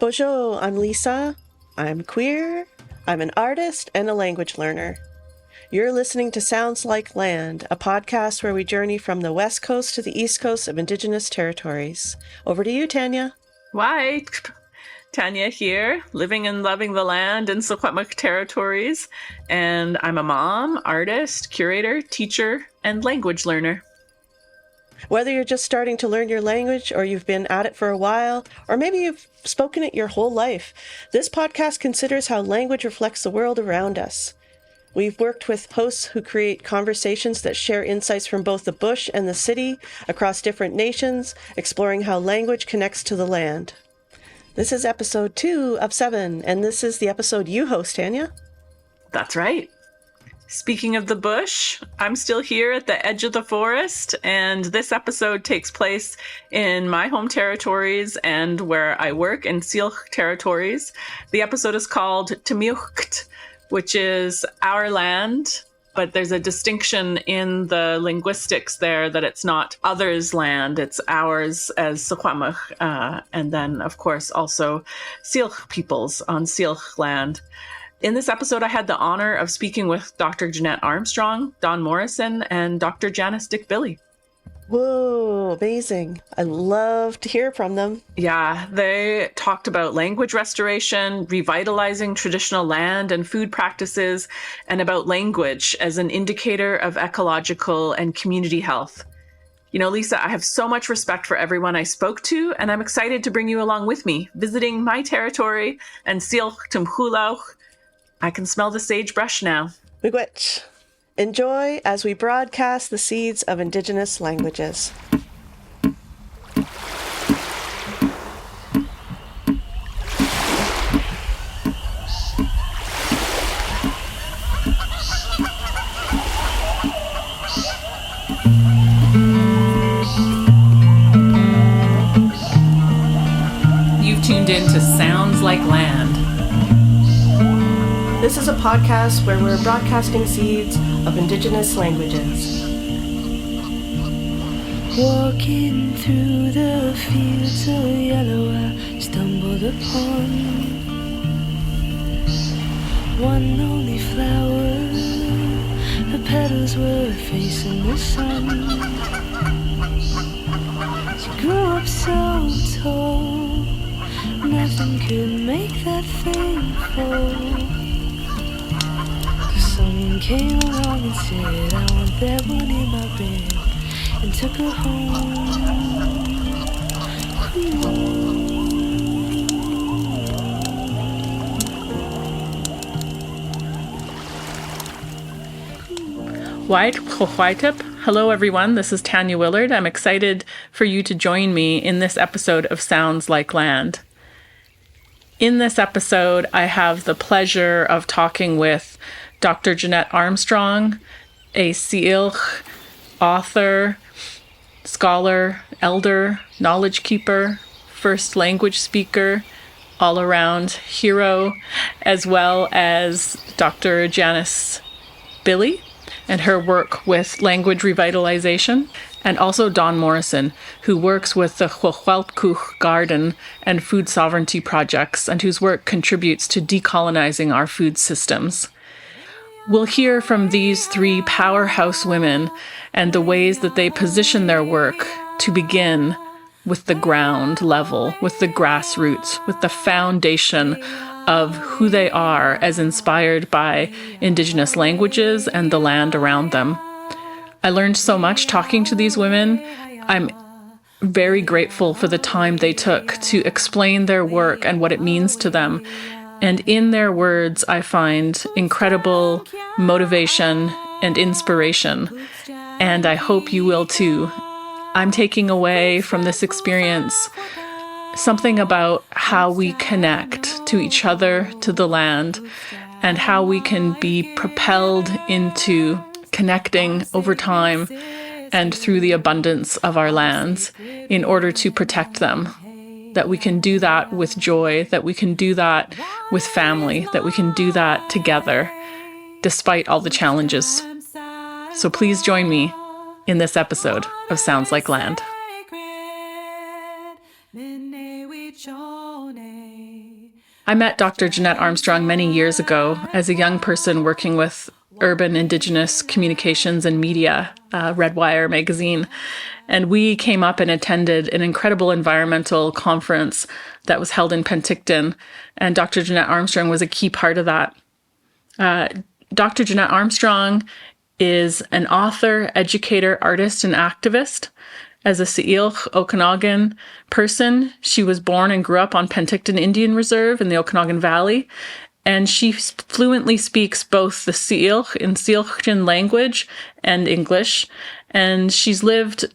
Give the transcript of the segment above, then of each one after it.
Bonjour, I'm Lisa. I'm queer, I'm an artist, and a language learner. You're listening to Sounds Like Land, a podcast where we journey from the west coast to the east coast of Indigenous territories. Over to you, Tanya. Why? Tanya here, living and loving the land in Tmicw-kt territories, and I'm a mom, artist, curator, teacher, and language learner. Whether you're just starting to learn your language, or you've been at it for a while, or maybe you've spoken it your whole life, this podcast considers how language reflects the world around us. We've worked with hosts who create conversations that share insights from both the bush and the city, across different nations, exploring how language connects to the land. This is episode 2 of 7, and this is the episode you host, Tanya. That's right. Speaking of the bush, I'm still here at the edge of the forest, and this episode takes place in my home territories and where I work in Syilx territories. The episode is called Tmicw-kt, which is our land, but there's a distinction in the linguistics there that it's not others' land, it's ours as Secwepemc, and then, of course, also Syilx peoples on Syilx land. In this episode, I had the honor of speaking with Dr. Jeanette Armstrong, Don Morrison, and Dr. Janice Dick-Billy. Whoa, amazing. I love to hear from them. Yeah, they talked about language restoration, revitalizing traditional land and food practices, and about language as an indicator of ecological and community health. You know, Lisa, I have so much respect for everyone I spoke to, and I'm excited to bring you along with me, visiting my territory and Syilx Tmc'hu'lawh. I can smell the sagebrush now. Miigwech. Enjoy as we broadcast the seeds of Indigenous languages. You've tuned in to Sounds Like Land. This is a podcast where we're broadcasting seeds of Indigenous languages. Walking through the fields of yellow, I stumbled upon one only flower. The petals were facing the sun. She grew up so tall, nothing could make that thing fall. Someone came along and said, I want that one in my bed, and took her home. Hello, everyone. This is Tanya Willard. I'm excited for you to join me in this episode of Sounds Like Land. In this episode, I have the pleasure of talking with Dr. Jeanette Armstrong, a Syilx author, scholar, elder, knowledge keeper, first language speaker, all-around hero, as well as Dr. Janice Billy and her work with language revitalization, and also Don Morrison, who works with the Tmicw-kt garden and food sovereignty projects, and whose work contributes to decolonizing our food systems. We'll hear from these 3 powerhouse women and the ways that they position their work to begin with the ground level, with the grassroots, with the foundation of who they are as inspired by Indigenous languages and the land around them. I learned so much talking to these women. I'm very grateful for the time they took to explain their work and what it means to them. And in their words, I find incredible motivation and inspiration. And I hope you will too. I'm taking away from this experience something about how we connect to each other, to the land, and how we can be propelled into connecting over time and through the abundance of our lands in order to protect them. That we can do that with joy, that we can do that with family, that we can do that together, despite all the challenges. So please join me in this episode of Sounds Like Land. Tmicw-kt. I met Dr. Jeanette Armstrong many years ago as a young person working with urban Indigenous communications and media, Redwire magazine. And we came up and attended an incredible environmental conference that was held in Penticton. And Dr. Jeanette Armstrong was a key part of that. Dr. Jeanette Armstrong is an author, educator, artist, and activist. As a Tmicw-kt Okanagan person, she was born and grew up on Penticton Indian Reserve in the Okanagan Valley, and she fluently speaks both the Tmicw-kt in Tsilhqt'in language and English, and she's lived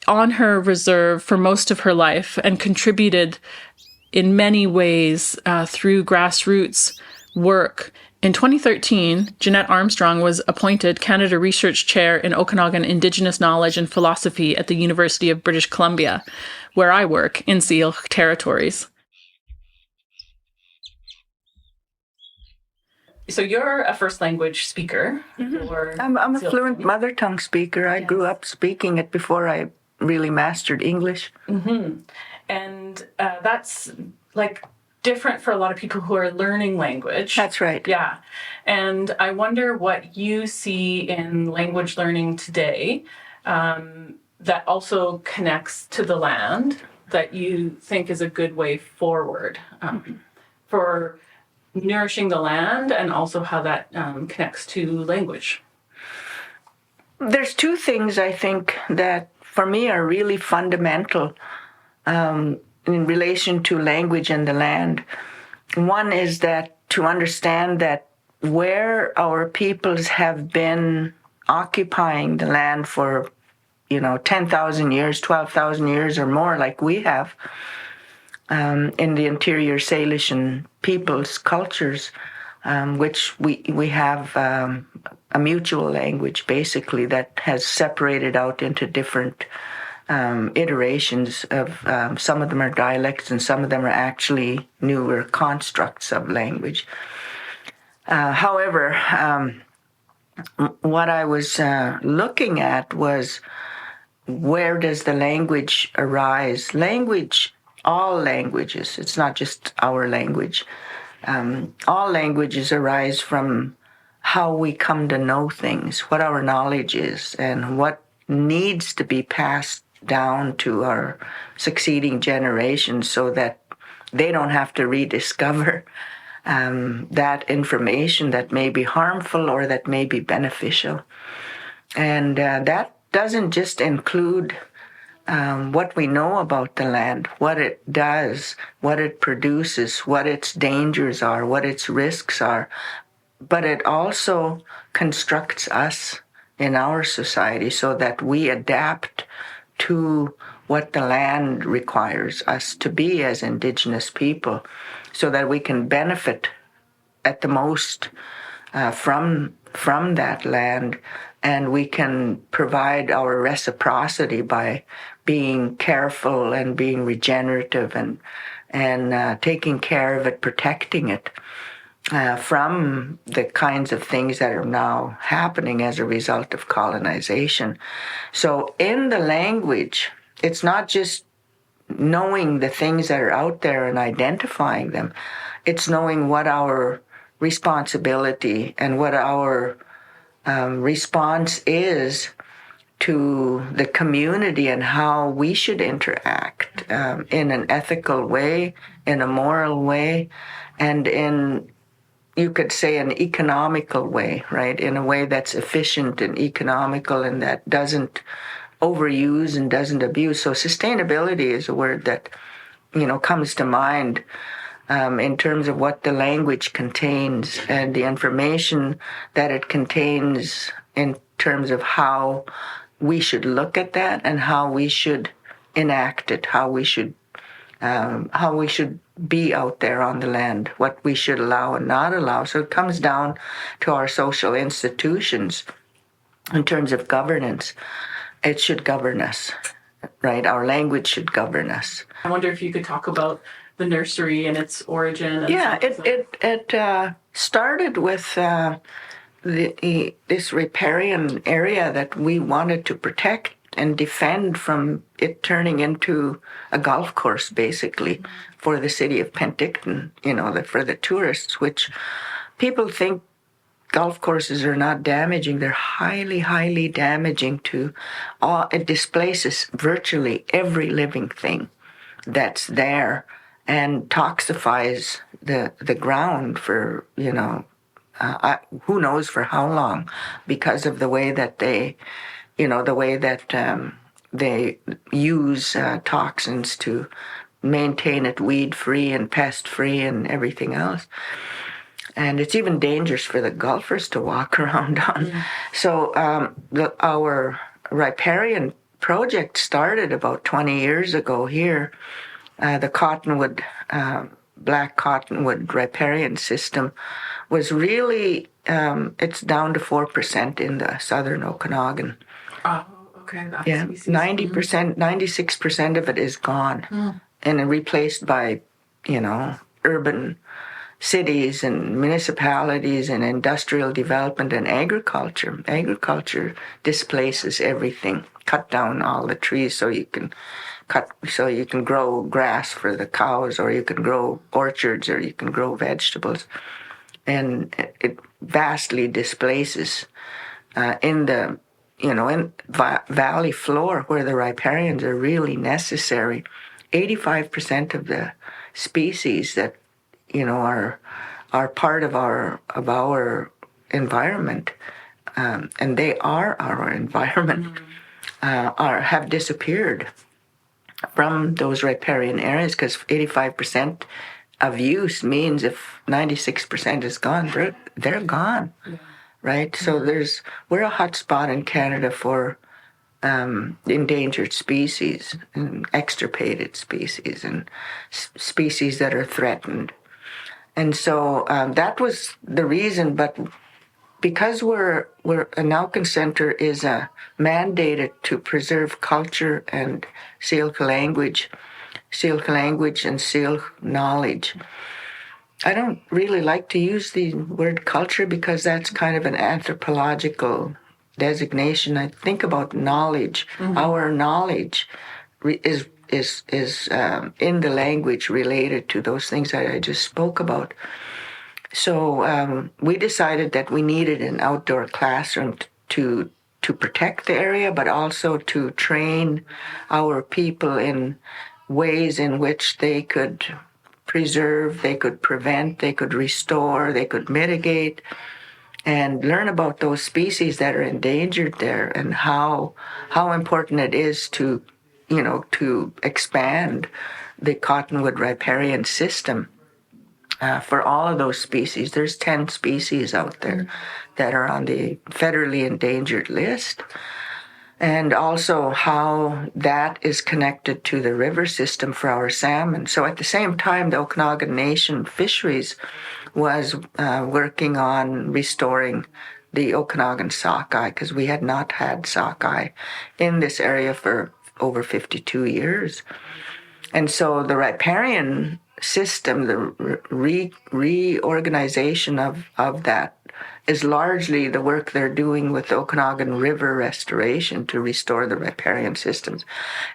on her reserve for most of her life and contributed in many ways through grassroots work. In 2013, Jeanette Armstrong was appointed Canada Research Chair in Okanagan Indigenous Knowledge and Philosophy at the University of British Columbia, where I work in Tmicw-kt territories. So you're a first language speaker. Mm-hmm. I'm a fluent mother tongue speaker. I grew up speaking it before I really mastered English. Mm-hmm. And that's like different for a lot of people who are learning language. That's right. Yeah. And I wonder what you see in language learning today that also connects to the land that you think is a good way forward for nourishing the land, and also how that connects to language. There's two things I think that for me are really fundamental in relation to language and the land. One is that to understand that where our peoples have been occupying the land for, 10,000 years, 12,000 years or more, like we have, in the interior Salishan peoples' cultures, which we have a mutual language, basically, that has separated out into different iterations of, some of them are dialects and some of them are actually newer constructs of language. However, what I was looking at was, where does the language arise? Language, all languages, it's not just our language, all languages arise from how we come to know things, what our knowledge is, and what needs to be passed down to our succeeding generations so that they don't have to rediscover that information that may be harmful or that may be beneficial. And that doesn't just include what we know about the land, what it does, what it produces, what its dangers are, what its risks are, but it also constructs us in our society so that we adapt to what the land requires us to be as Indigenous people, so that we can benefit at the most from that land, and we can provide our reciprocity by being careful and being regenerative and taking care of it, protecting it from the kinds of things that are now happening as a result of colonization. So in the language, it's not just knowing the things that are out there and identifying them. It's knowing what our responsibility and what our response is to the community and how we should interact in an ethical way, in a moral way, and in, you could say, an economical way, right? In a way that's efficient and economical and that doesn't overuse and doesn't abuse. So sustainability is a word that, comes to mind in terms of what the language contains and the information that it contains in terms of how we should look at that and how we should enact it, how we should be out there on the land, what we should allow and not allow. So it comes down to our social institutions in terms of governance. It should govern us, right? Our language should govern us. I wonder if you could talk about the nursery and its origin. Yeah, it started with this riparian area that we wanted to protect and defend from it turning into a golf course, basically, for the city of Penticton, for the tourists, which people think golf courses are not damaging. They're highly, highly damaging to all. It displaces virtually every living thing that's there and toxifies the ground for, who knows for how long, because of the way that they they use toxins to maintain it weed-free and pest-free and everything else. And it's even dangerous for the golfers to walk around on. Yeah. So our riparian project started about 20 years ago here. The cottonwood, black cottonwood riparian system was really, it's down to 4% in the southern Okanagan. Oh, okay. That's yeah, 90%, 96% of it is gone and replaced by, urban cities and municipalities and industrial development and agriculture. Agriculture displaces everything. Cut down all the trees so you can grow grass for the cows, or you can grow orchards, or you can grow vegetables. And it vastly displaces in the valley floor where the riparians are really necessary. 85% of the species that are part of our environment, and they are our environment, have disappeared from those riparian areas, because 85% of use means if 96% is gone, they're gone, right? So we're a hot spot in Canada for endangered species and extirpated species and species that are threatened. And so that was the reason, but because we're a Naukin Center is mandated to preserve culture and Tsilhqot'in language and Tsilhqot'in knowledge. I don't really like to use the word culture because that's kind of an anthropological designation. I think about knowledge. Our knowledge is in the language related to those things that I just spoke about. So we decided that we needed an outdoor classroom to protect the area, but also to train our people in ways in which they could preserve, they could prevent, they could restore, they could mitigate, and learn about those species that are endangered there and how important it is to expand the cottonwood riparian system for all of those species. There's 10 species out there that are on the federally endangered list. And also how that is connected to the river system for our salmon. So at the same time, the Okanagan Nation Fisheries was working on restoring the Okanagan sockeye, because we had not had sockeye in this area for over 52 years. And so the riparian system, the reorganization of that, is largely the work they're doing with the Okanagan River restoration to restore the riparian systems.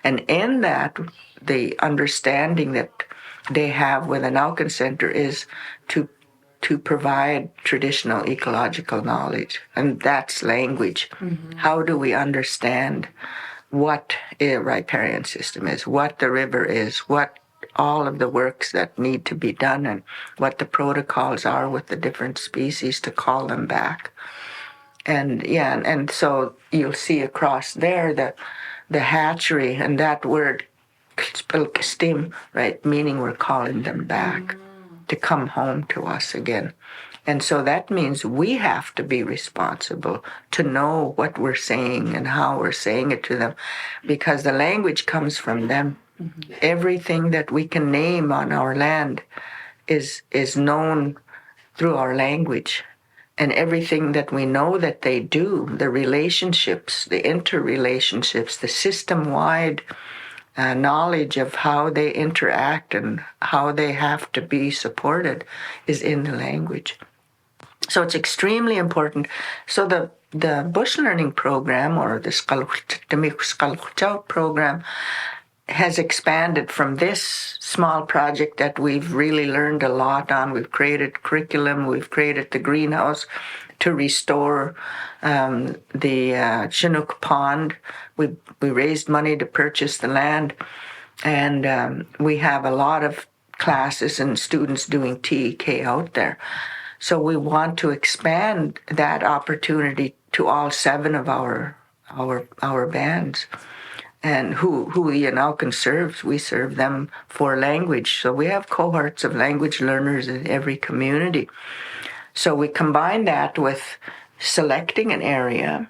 And in that, the understanding that they have with the Naukin Center is to provide traditional ecological knowledge, and that's language. How do we understand what a riparian system is, what the river is, what all of the works that need to be done, and what the protocols are with the different species to call them back. And so you'll see across there the hatchery, and that word stim, right, meaning we're calling them back to come home to us again. And so that means we have to be responsible to know what we're saying and how we're saying it to them, because the language comes from them. Everything that we can name on our land is known through our language. And everything that we know that they do, the relationships, the interrelationships, the system-wide knowledge of how they interact and how they have to be supported is in the language. So it's extremely important. So the Bush Learning Program, or the Tmicw-kt program, has expanded from this small project that we've really learned a lot on. We've created curriculum, we've created the greenhouse to restore the Chinook pond. We raised money to purchase the land, and we have a lot of classes and students doing TEK out there. So we want to expand that opportunity to all 7 of our bands. And who you now can serve. We serve them for language. So we have cohorts of language learners in every community. So we combine that with selecting an area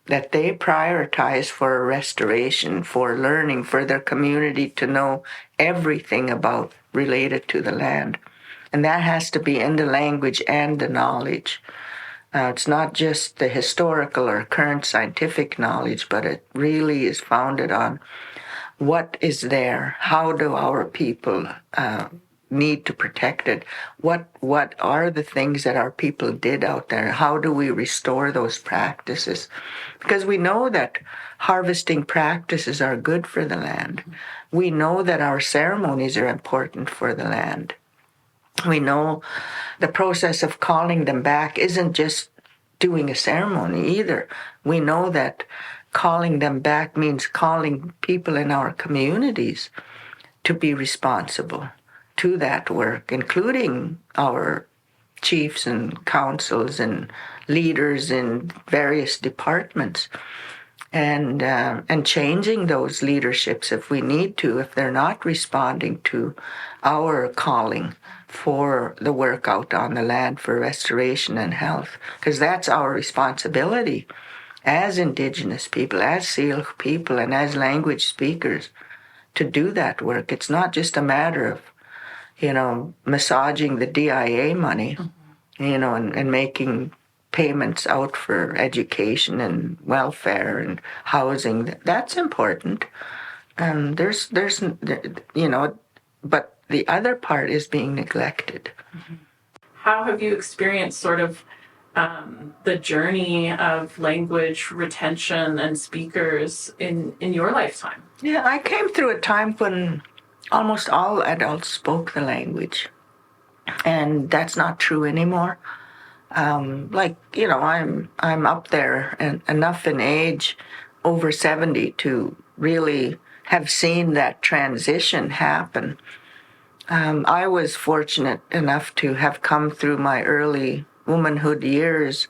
that they prioritize for restoration, for learning, for their community to know everything about related to the land. And that has to be in the language and the knowledge. It's not just the historical or current scientific knowledge, but it really is founded on what is there. How do our people need to protect it? What are the things that our people did out there? How do we restore those practices? Because we know that harvesting practices are good for the land. We know that our ceremonies are important for the land. We know the process of calling them back isn't just doing a ceremony either. We know that calling them back means calling people in our communities to be responsible to that work, including our chiefs and councils and leaders in various departments, and changing those leaderships if we need to, if they're not responding to our calling for the work out on the land for restoration and health, because that's our responsibility as Indigenous people, as Tsilhq people, and as language speakers to do that work. It's not just a matter of, massaging the DIA money, and making payments out for education and welfare and housing. That's important. But the other part is being neglected. How have you experienced sort of the journey of language retention and speakers in your lifetime? Yeah, I came through a time when almost all adults spoke the language, and that's not true anymore. I'm up there and enough in age, over 70, to really have seen that transition happen. I was fortunate enough to have come through my early womanhood years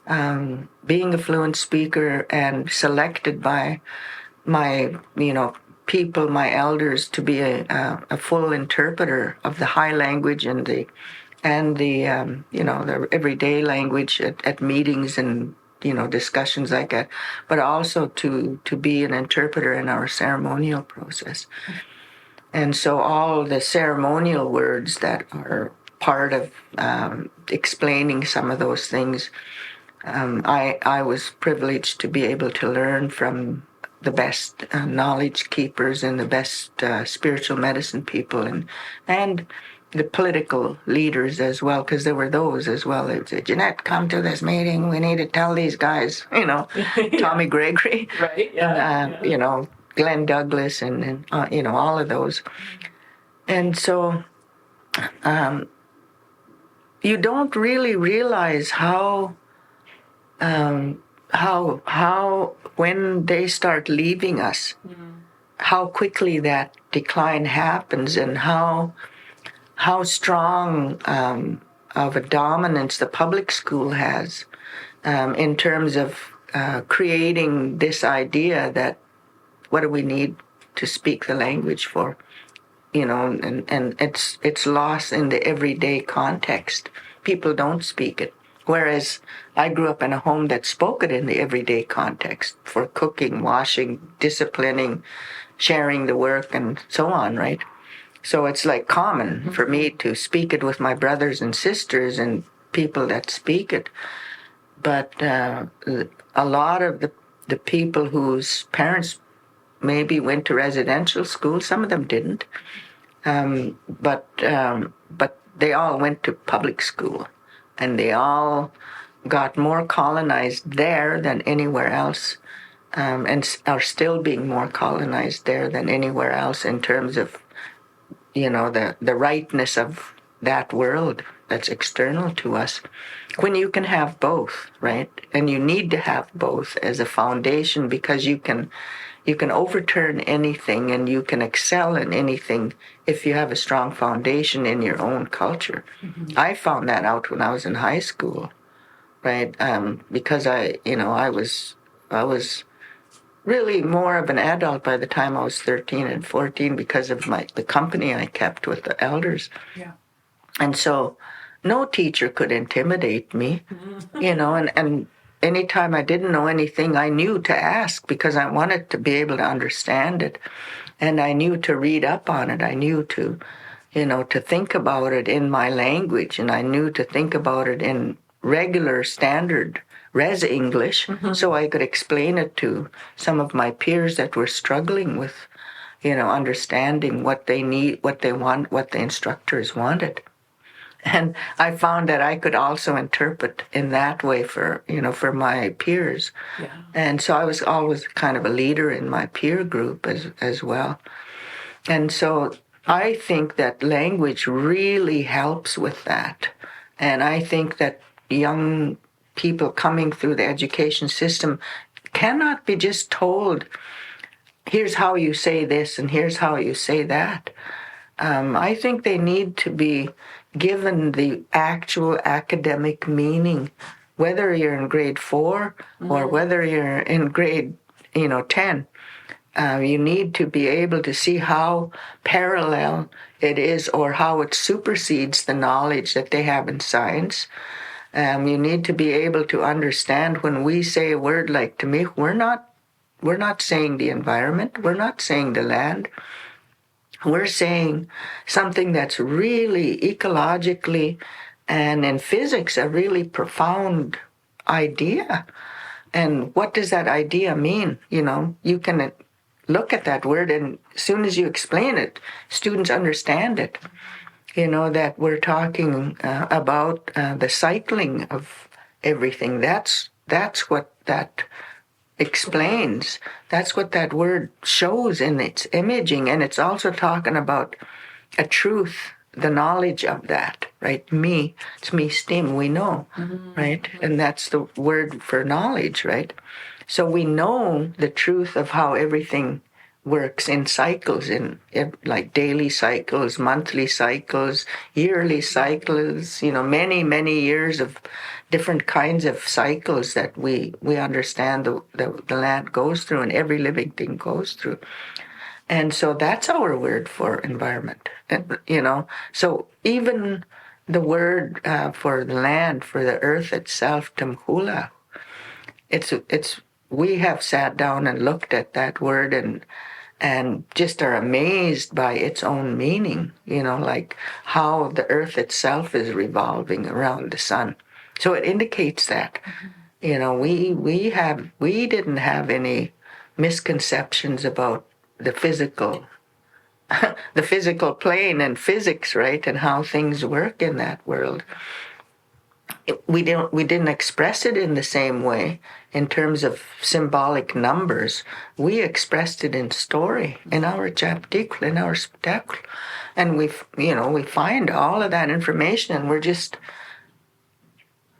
being a fluent speaker and selected by my, people, my elders, to be a full interpreter of the high language and the everyday language at meetings and discussions like that, but also to be an interpreter in our ceremonial process. And so all the ceremonial words that are part of explaining some of those things, I was privileged to be able to learn from the best knowledge keepers and the best spiritual medicine people and the political leaders as well, because there were those as well. They'd say, Jeanette, come to this meeting. We need to tell these guys, Tommy Gregory, right? Yeah, Glenn Douglas and all of those. And so you don't really realize how when they start leaving us, how quickly that decline happens, and how strong of a dominance the public school has in terms of creating this idea that what do we need to speak the language for? And it's lost in the everyday context. People don't speak it. Whereas I grew up in a home that spoke it in the everyday context for cooking, washing, disciplining, sharing the work, and so on, right? So it's like common for me to speak it with my brothers and sisters and people that speak it. But a lot of the people whose parents maybe went to residential school, some of them didn't, but they all went to public school, and they all got more colonized there than anywhere else, and are still being more colonized there than anywhere else in terms of, the rightness of that world that's external to us. When you can have both, right? And you need to have both as a foundation, because you can overturn anything and you can excel in anything if you have a strong foundation in your own culture. Mm-hmm. I found that out when I was in high school, right? Because I was really more of an adult by the time I was 13 and 14 because of the company I kept with the elders. Yeah. And so no teacher could intimidate me, and anytime I didn't know anything, I knew to ask because I wanted to be able to understand it. And I knew to read up on it. I knew to, to think about it in my language, and I knew to think about it in regular standard res English, so I could explain it to some of my peers that were struggling with, understanding what they need, what they want, what the instructors wanted. And I found that I could also interpret in that way for my peers. Yeah. And so I was always kind of a leader in my peer group as well. And so I think that language really helps with that. And I think that young people coming through the education system cannot be just told, here's how you say this and here's how you say that. I think they need to be given the actual academic meaning, whether you're in grade 4 or whether you're in grade 10. You need to be able to see how parallel it is or how it supersedes the knowledge that they have in science. You need to be able to understand when we say a word like Tmicw, we're not saying the environment, we're not saying the land. We're saying something that's really ecologically and in physics a really profound idea. And what does that idea mean? You can look at that word, and as soon as you explain it, students understand it. That we're talking about the cycling of everything. That's what that explains. That's what that word shows in its imaging, and it's also talking about a truth, the knowledge of that, right? It's me, stim, we know, right? And that's the word for knowledge, right? So we know the truth of how everything works in cycles, in like daily cycles, monthly cycles, yearly cycles, many, many years of different kinds of cycles that we understand the land goes through and every living thing goes through. And so that's our word for environment, So even the word for the land, for the earth itself, Tmicw-kt, we have sat down and looked at that word and just are amazed by its own meaning, like how the earth itself is revolving around the sun. So it indicates that, we didn't have any misconceptions about the physical plane and physics, right? And how things work in that world. We didn't express it in the same way in terms of symbolic numbers. We expressed it in story, in our Tmicw-kt, in our spectacle. And we find all of that information and we're just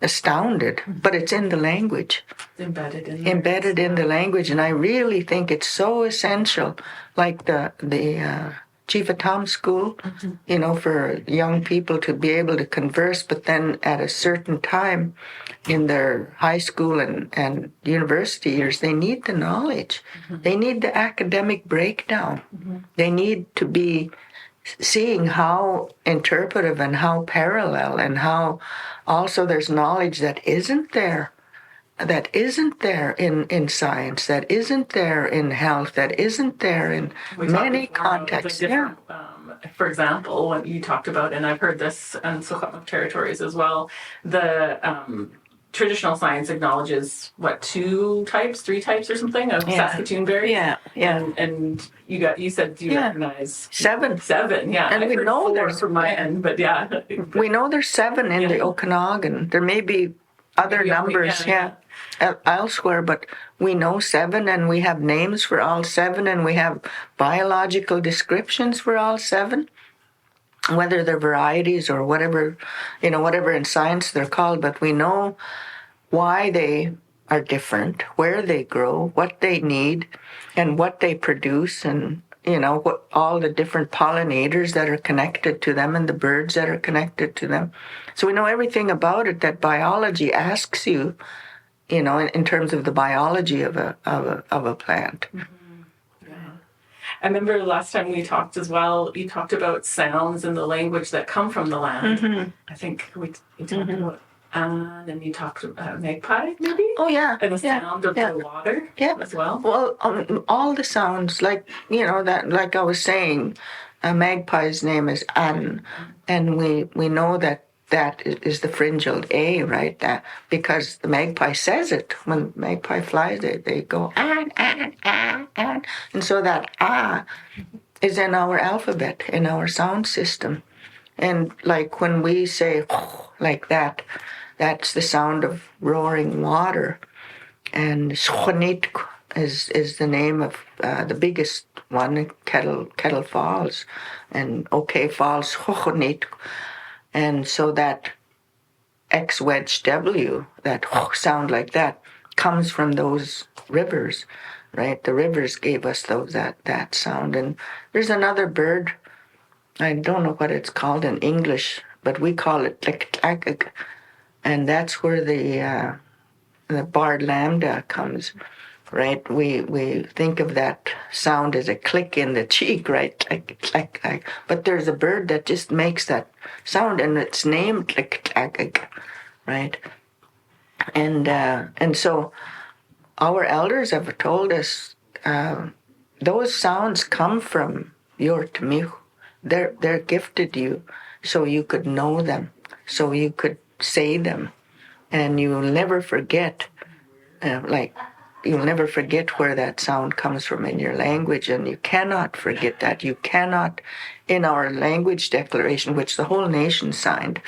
astounded. But it's in the language. Embedded in the language. And I really think it's so essential, like the Tmicw-kt school, for young people to be able to converse, but then at a certain time in their high school and university years, they need the knowledge. They need the academic breakdown. They need to be seeing how interpretive and how parallel and how also there's knowledge that isn't there in science, that isn't there in health, that isn't there in many contexts. For example, when you talked about, and I've heard this in Tmicw territories as well, the traditional science acknowledges, 3 types or something of Saskatoon berry? Yeah. And you said you recognize 7. 7, yeah. And we know there's from my end, but yeah. We know there's 7 in the Okanagan. There may be other Maybe only- numbers, elsewhere, but we know 7 and we have names for all 7 and we have biological descriptions for all 7, whether they're varieties or whatever, whatever in science they're called, but we know why they are different, where they grow, what they need, and what they produce, and what all the different pollinators that are connected to them and the birds that are connected to them. So we know everything about it that biology asks you, in terms of the biology of a plant. I remember last time we talked as well, you talked about sounds and the language that come from the land. I think we talked about and you talked about magpie, maybe? Oh, yeah. And the sound of the water as well. Well, all the sounds, like, that, like I was saying, a magpie's name is An, and we know that is the fringilled A, right? Because the magpie says it. When the magpie flies, they go An, An, An, An. And so that Ah is in our alphabet, in our sound system. And like when we say like that, that's the sound of roaring water. And Tmicw-kt is the name of the biggest one, Kettle Falls, and OK Falls, Tmicw-kt. And so that X wedge W, that sound like that, comes from those rivers, right? The rivers gave us that sound. And there's another bird, I don't know what it's called in English, but we call it Tmicw-kt. And that's where the barred lambda comes, right? We think of that sound as a click in the cheek, right? Click. But there's a bird that just makes that sound, and it's named Tmicw-kt, right? And so our elders have told us those sounds come from your Tmicw. They're gifted you so you could know them, so you could say them, and you'll never forget. You'll never forget where that sound comes from in your language, and you cannot forget that. You cannot, in our language declaration, which the whole nation signed.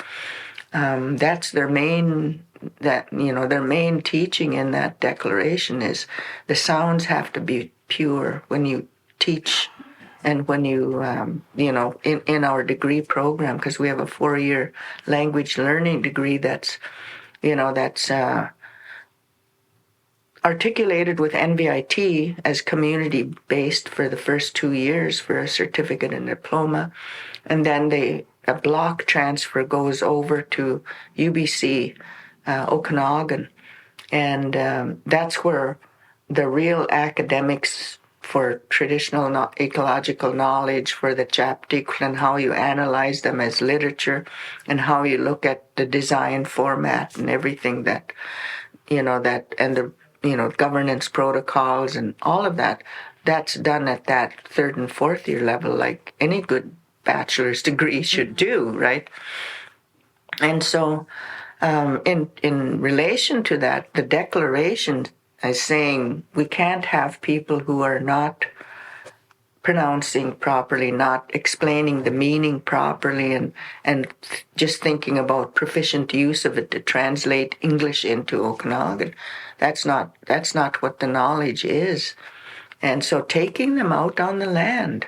That's their main. Their main teaching in that declaration is the sounds have to be pure when you teach. And when you, in our degree program, because we have a 4-year language learning degree that's articulated with NVIT as community-based for the first 2 years for a certificate and diploma. And then a block transfer goes over to UBC, Okanagan. And that's where the real academics for traditional ecological knowledge, for the Tmicw-kt, and how you analyze them as literature, and how you look at the design format and everything that, and the, governance protocols and all of that, that's done at that 3rd and 4th year level, like any good bachelor's degree should do, right? And so in relation to that, the declaration is saying we can't have people who are not pronouncing properly, not explaining the meaning properly, and just thinking about proficient use of it to translate English into Okanagan. That's not what the knowledge is. And so taking them out on the land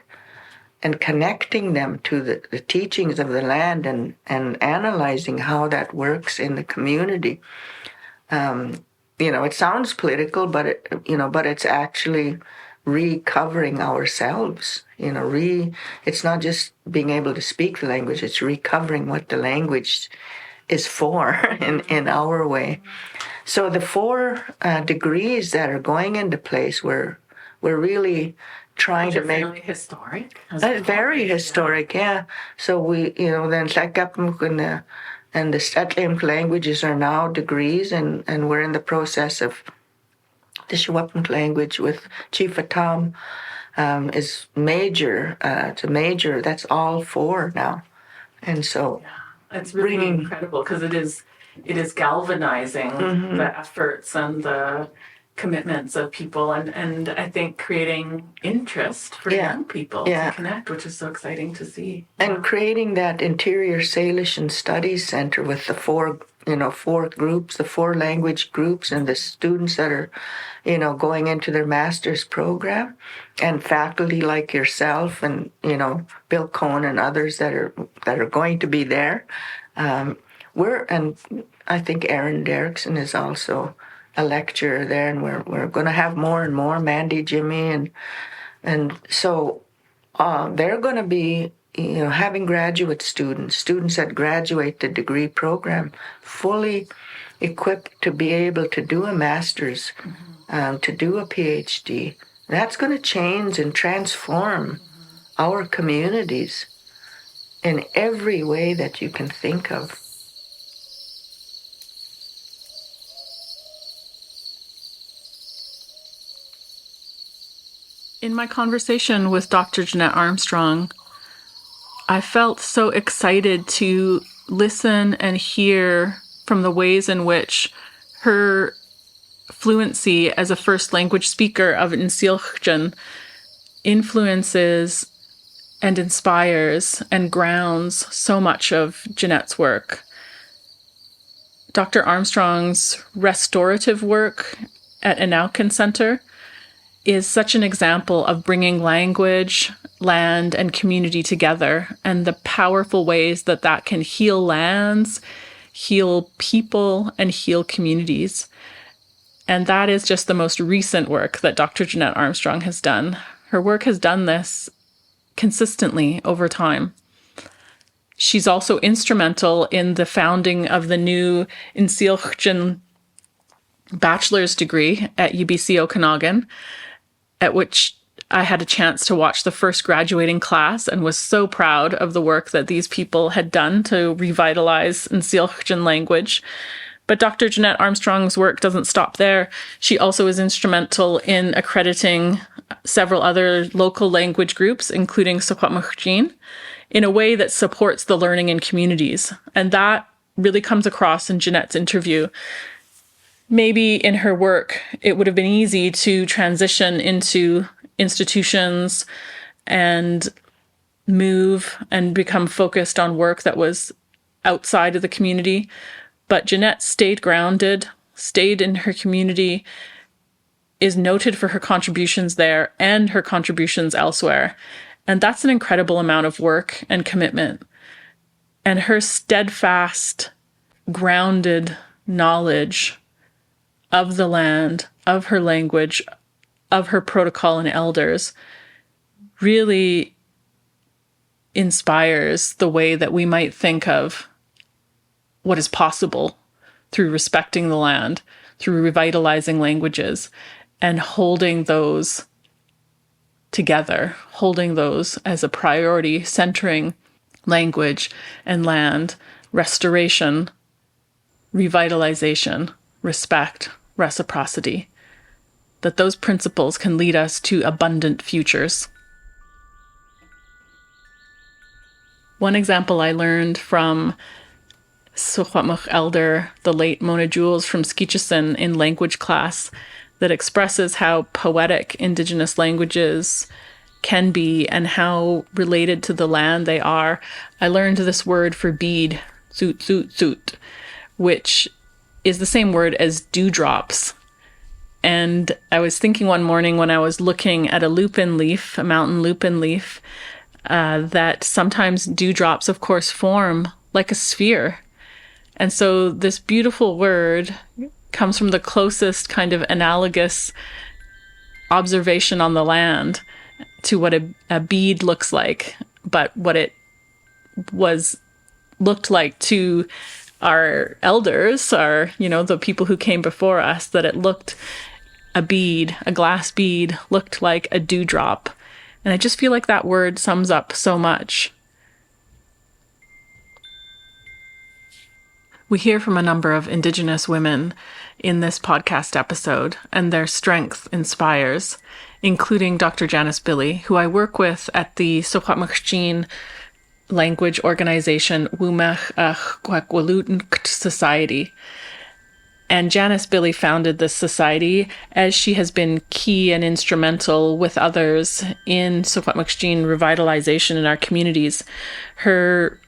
and connecting them to the teachings of the land and analyzing how that works in the community. It sounds political, but it's actually recovering ourselves. It's not just being able to speak the language; it's recovering what the language is for in our way. So the 4 degrees that are going into place, we're really trying to make really historic. very historic, yeah. So we, then Tmicw-kt and the Tmicw languages are now degrees, and we're in the process of the Tmicw language with Chief Atam is major. It's a major. That's all 4 now, and so it's really incredible because it is galvanizing the efforts and the commitments of people, and I think creating interest for young people to connect, which is so exciting to see. And creating that interior Salish and Studies Center with the 4 four groups, the four language groups, and the students that are, going into their master's program, and faculty like yourself and, Bill Cohn and others that are going to be there. And I think Aaron Derrickson is also a lecturer there, and we're going to have more and more, Mandy, Jimmy, and so they're going to be, having graduate students that graduate the degree program fully equipped to be able to do a master's, to do a PhD. That's going to change and transform our communities in every way that you can think of. In my conversation with Dr. Jeanette Armstrong, I felt so excited to listen and hear from the ways in which her fluency as a first language speaker of Tmicw-kt influences and inspires and grounds so much of Jeanette's work. Dr. Armstrong's restorative work at Tmicw-kt Center is such an example of bringing language, land, and community together, and the powerful ways that that can heal lands, heal people, and heal communities. And that is just the most recent work that Dr. Jeanette Armstrong has done. Her work has done this consistently over time. She's also instrumental in the founding of the new Tmicw-kt bachelor's degree at UBC Okanagan, at which I had a chance to watch the first graduating class and was so proud of the work that these people had done to revitalize Tmicw-kt language. But Dr. Jeanette Armstrong's work doesn't stop there. She also is instrumental in accrediting several other local language groups, including Tmicw-kt, in a way that supports the learning in communities. And that really comes across in Jeanette's interview. Maybe in her work, it would have been easy to transition into institutions and move and become focused on work that was outside of the community. But Jeanette stayed grounded, stayed in her community, is noted for her contributions there and her contributions elsewhere. And that's an incredible amount of work and commitment. And her steadfast, grounded knowledge of the land, of her language, of her protocol and elders really inspires the way that we might think of what is possible through respecting the land, through revitalizing languages, and holding those together, holding those as a priority, centering language and land, restoration, revitalization, respect, reciprocity, that those principles can lead us to abundant futures. One example I learned from Secwepemc elder, the late Mona Jules from Skitchison in language class, that expresses how poetic Indigenous languages can be and how related to the land they are. I learned this word for bead, zoot, zoot, zoot, which is the same word as dewdrops. And I was thinking one morning when I was looking at a lupin leaf, a mountain lupin leaf, that sometimes dewdrops, of course, form like a sphere. And so this beautiful word comes from the closest kind of analogous observation on the land to what a bead looks like, but what it looked like to our elders, the people who came before us, that it looked, a bead, a glass bead, looked like a dewdrop. And I just feel like that word sums up so much. We hear from a number of Indigenous women in this podcast episode, and their strength inspires, including Dr. Janice Billy, who I work with at the Secwepemc language organization Tmicw-kt Society. And Janice Billy founded this society as she has been key and instrumental with others in Secwepemc revitalization in our communities. Her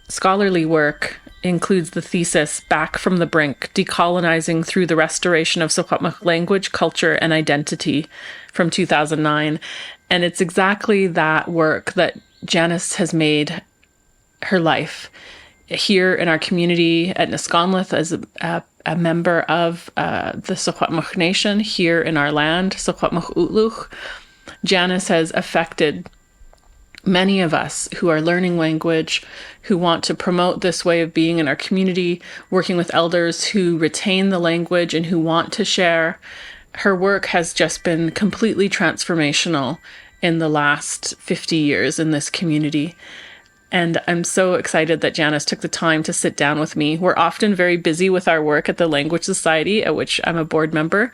scholarly work includes the thesis Back from the Brink, Decolonizing Through the Restoration of Secwepemc Language, Culture, and Identity from 2009. And it's exactly that work that Janice has made her life here in our community at Nisconlith as a member of the Secwepemc Nation here in our land, Secwepemc-kt. Janice has affected many of us who are learning language, who want to promote this way of being in our community, working with elders who retain the language and who want to share. Her work has just been completely transformational in the last 50 years in this community. And I'm so excited that Janice took the time to sit down with me. We're often very busy with our work at the Language Society, at which I'm a board member.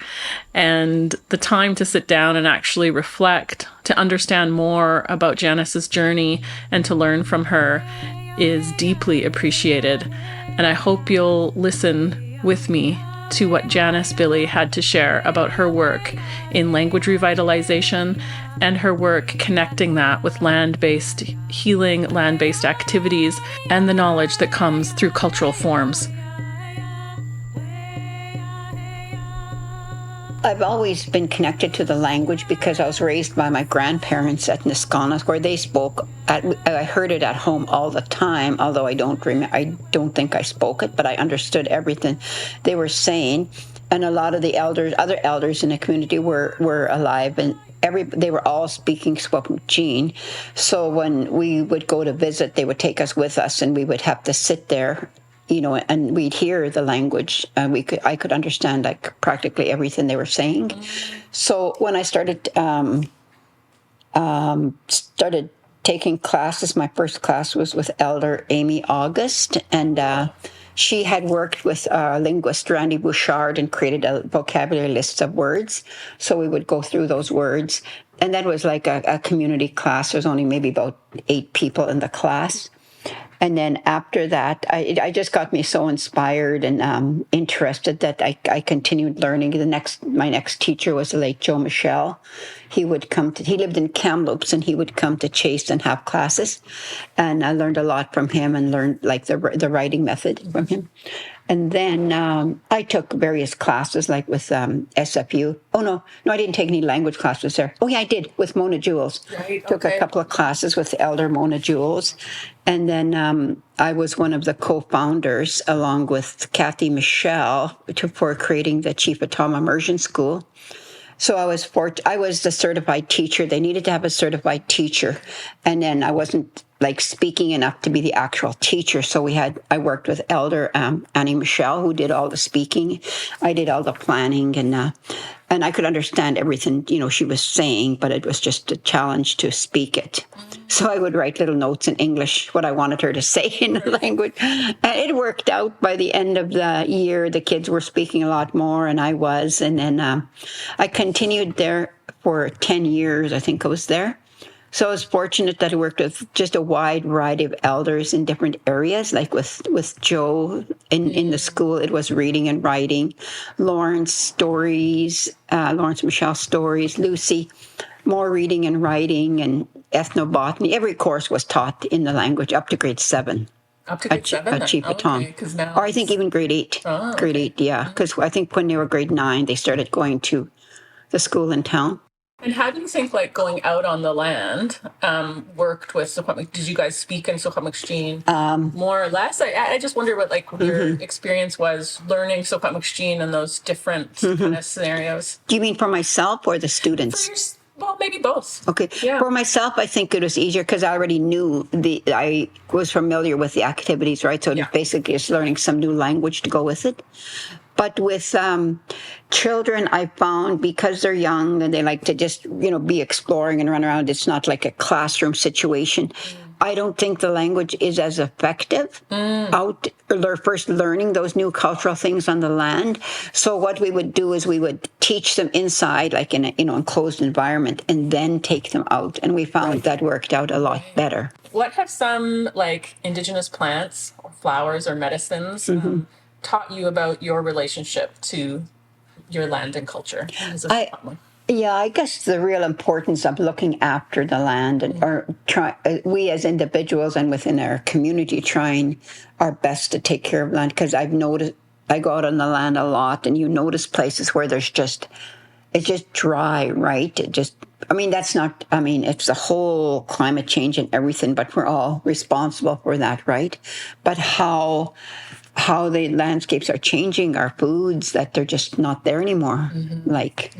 And the time to sit down and actually reflect, to understand more about Janice's journey and to learn from her is deeply appreciated. And I hope you'll listen with me to what Janice Billy had to share about her work in language revitalization and her work connecting that with land-based healing, land-based activities, and the knowledge that comes through cultural forms. I've always been connected to the language because I was raised by my grandparents at Nisconlith, where they spoke. I heard it at home all the time, although I don't think I spoke it, but I understood everything they were saying. And a lot of the other elders in the community were alive, and they were all speaking Secwepemc. So when we would go to visit, they would take us with us, and we would have to sit there, and we'd hear the language. I could understand like practically everything they were saying. So when I started taking classes, my first class was with Elder Amy August, and she had worked with linguist Randy Bouchard and created a vocabulary list of words. So we would go through those words, and that was like a community class. There was only maybe about 8 people in the class. And then after that, I just got me so inspired and interested that I continued learning. My next teacher was the late Joe Michel. He lived in Kamloops, and he would come to Chase and have classes. And I learned a lot from him and learned like the writing method from him. And then I took various classes, like with SFU. Oh, no, I didn't take any language classes there. Oh, yeah, I did, with Mona Jules. Right, took a couple of classes with Elder Mona Jules. And then I was one of the co-founders, along with Kathy Michelle, for creating the Chief Atama Immersion School. So I was the certified teacher. They needed to have a certified teacher. And then I wasn't like speaking enough to be the actual teacher. So I worked with Elder Annie Michelle, who did all the speaking. I did all the planning, and I could understand everything, she was saying, but it was just a challenge to speak it. So I would write little notes in English, what I wanted her to say in the language. And it worked out. By the end of the year, the kids were speaking a lot more, and I was. And then I continued there for 10 years, I think I was there. So I was fortunate that I worked with just a wide variety of elders in different areas, like with Joe in the school. It was reading and writing, Lawrence Michelle stories, Lucy, more reading and writing, and ethnobotany. Every course was taught in the language up to grade 7. Up to grade 7? At Chief Atama. Or I think even grade 8. Oh, okay. Grade 8, yeah. Because I think when they were grade 9, they started going to the school in town. And how do you think, like, going out on the land worked with Secwepemc? Did you guys speak in Secwepemc more or less? I just wonder what, like, your experience was learning Secwepemc in those different kind of scenarios. Do you mean for myself or the students? Well, maybe both. Okay. Yeah. For myself, I think it was easier because I already knew I was familiar with the activities, right? So yeah. Basically just learning some new language to go with it. But with children, I found because they're young and they like to just, be exploring and run around, it's not like a classroom situation. I don't think the language is as effective out first learning those new cultural things on the land. So what we would do is we would teach them inside, like in an enclosed environment, and then take them out. And we found that worked out a lot better. What have some like indigenous plants or flowers or medicines taught you about your relationship to your land and culture? Yeah, I guess the real importance of looking after the land and or we as individuals and within our community trying our best to take care of land, because I've noticed I go out on the land a lot and you notice places where it's just dry, right? I mean, it's the whole climate change and everything, but we're all responsible for that, right? But how the landscapes are changing our foods, that they're just not there anymore. Like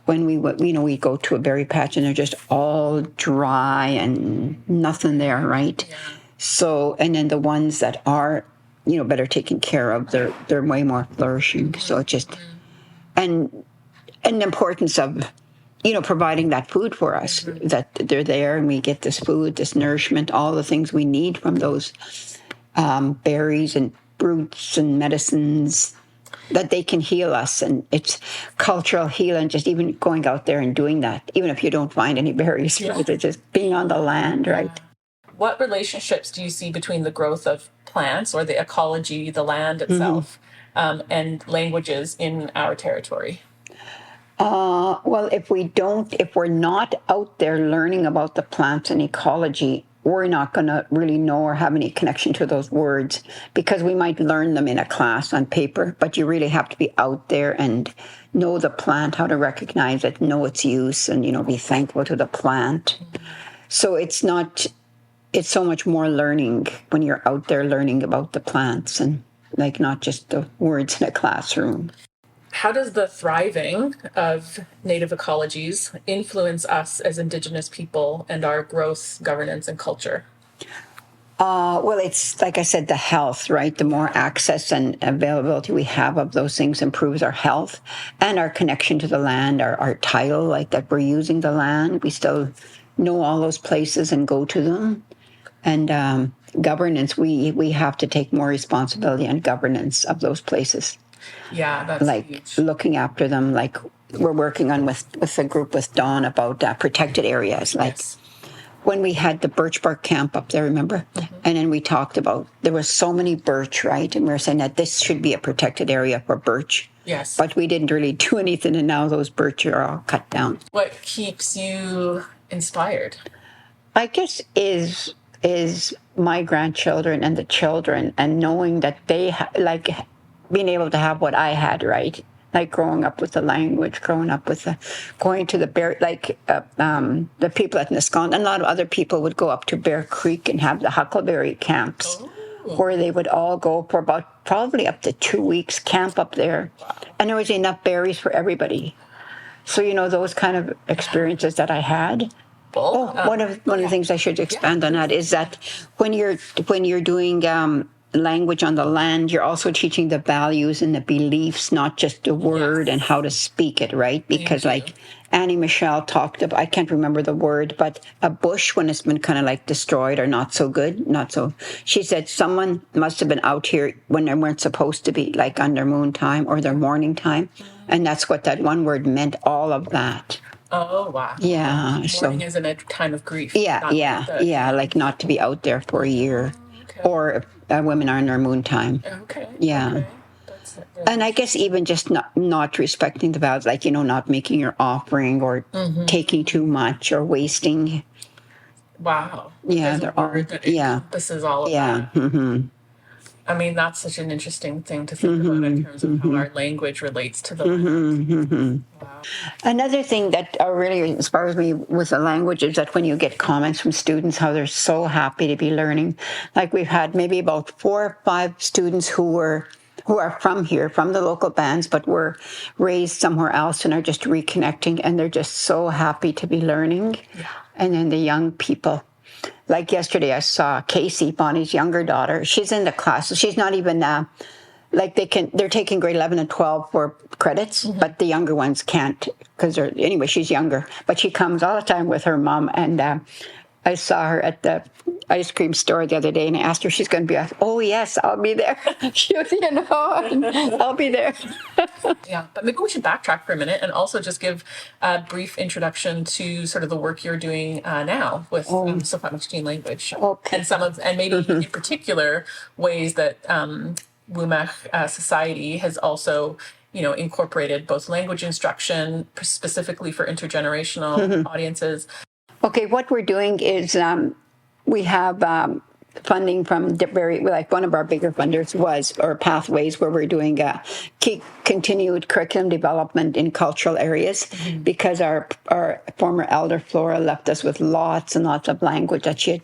when we go to a berry patch and they're just all dry and nothing there, right? Yeah. So, and then the ones that are, better taken care of, they're way more flourishing. So it just, and the importance of, providing that food for us, that they're there and we get this food, this nourishment, all the things we need from those berries and roots and medicines, that they can heal us. And it's cultural healing, just even going out there and doing that, even if you don't find any berries, right? It's just being on the land, right? What relationships do you see between the growth of plants or the ecology, the land itself, and languages in our territory? Well, if we're not out there learning about the plants and ecology, we're not going to really know or have any connection to those words, because we might learn them in a class on paper, but you really have to be out there and know the plant, how to recognize it, know its use, and, be thankful to the plant. So it's so much more learning when you're out there learning about the plants and not just the words in a classroom. How does the thriving of native ecologies influence us as Indigenous people and our growth, governance, and culture? Well, it's like I said, the health, right? The more access and availability we have of those things improves our health and our connection to the land, our title, like that we're using the land. We still know all those places and go to them. And governance, we have to take more responsibility on governance of those places. Yeah, that's huge. Looking after them, like we're working on with a group with Dawn about protected areas. Yes. When we had the birch bark camp up there, remember? And then we talked about, there was so many birch, right? And we were saying that this should be a protected area for birch. Yes. But we didn't really do anything, and now those birch are all cut down. What keeps you inspired? I guess is my grandchildren and the children, and knowing that they being able to have what I had, right? Like growing up with the language, growing up with going to the bear, the people at Niscon, and a lot of other people would go up to Bear Creek and have the huckleberry camps, where they would all go for about probably up to 2 weeks, camp up there, and there was enough berries for everybody. So those kind of experiences that I had. One of the things I should expand on that is that when you're doing language on the land, you're also teaching the values and the beliefs, not just the word and how to speak it, right? Because like Annie Michelle talked about, I can't remember the word, but a bush when it's been kind of destroyed or not so good, she said someone must have been out here when they weren't supposed to be, like on their moon time or their morning time. And that's what that one word meant, all of that. Oh, wow. Yeah. Mourning is in a time of grief. Yeah, like not to be out there for a year. Okay. Or women are in their moon time. Okay. Yeah. Okay. And I guess even just not respecting the vows, not making your offering or taking too much or wasting. Wow. Yeah. There's a word that encompasses all of that. Mm-hmm. I mean, that's such an interesting thing to think about in terms of how our language relates to the language. Wow. Another thing that really inspires me with the language is that when you get comments from students, how they're so happy to be learning. Like we've had maybe about 4 or 5 students who are from here, from the local bands, but were raised somewhere else and are just reconnecting, and they're just so happy to be learning. Yeah. And then the young people. Like yesterday, I saw Casey, Bonnie's younger daughter. She's in the class. She's not even they're taking grade 11 and 12 for credits, but the younger ones can't because she's younger. But she comes all the time with her mom, and I saw her at the ice cream store the other day, and I asked her if she's going to be. Oh yes, I'll be there. She was, I'll be there. Yeah, but maybe we should backtrack for a minute and also just give a brief introduction to sort of the work you're doing now with Tmicw-kt language, and maybe in particular ways that Wumach society has also incorporated both language instruction specifically for intergenerational audiences. Okay, what we're doing is we have funding from one of our bigger funders or Pathways, where we're doing continued curriculum development in cultural areas, because our former elder Flora left us with lots and lots of language that she had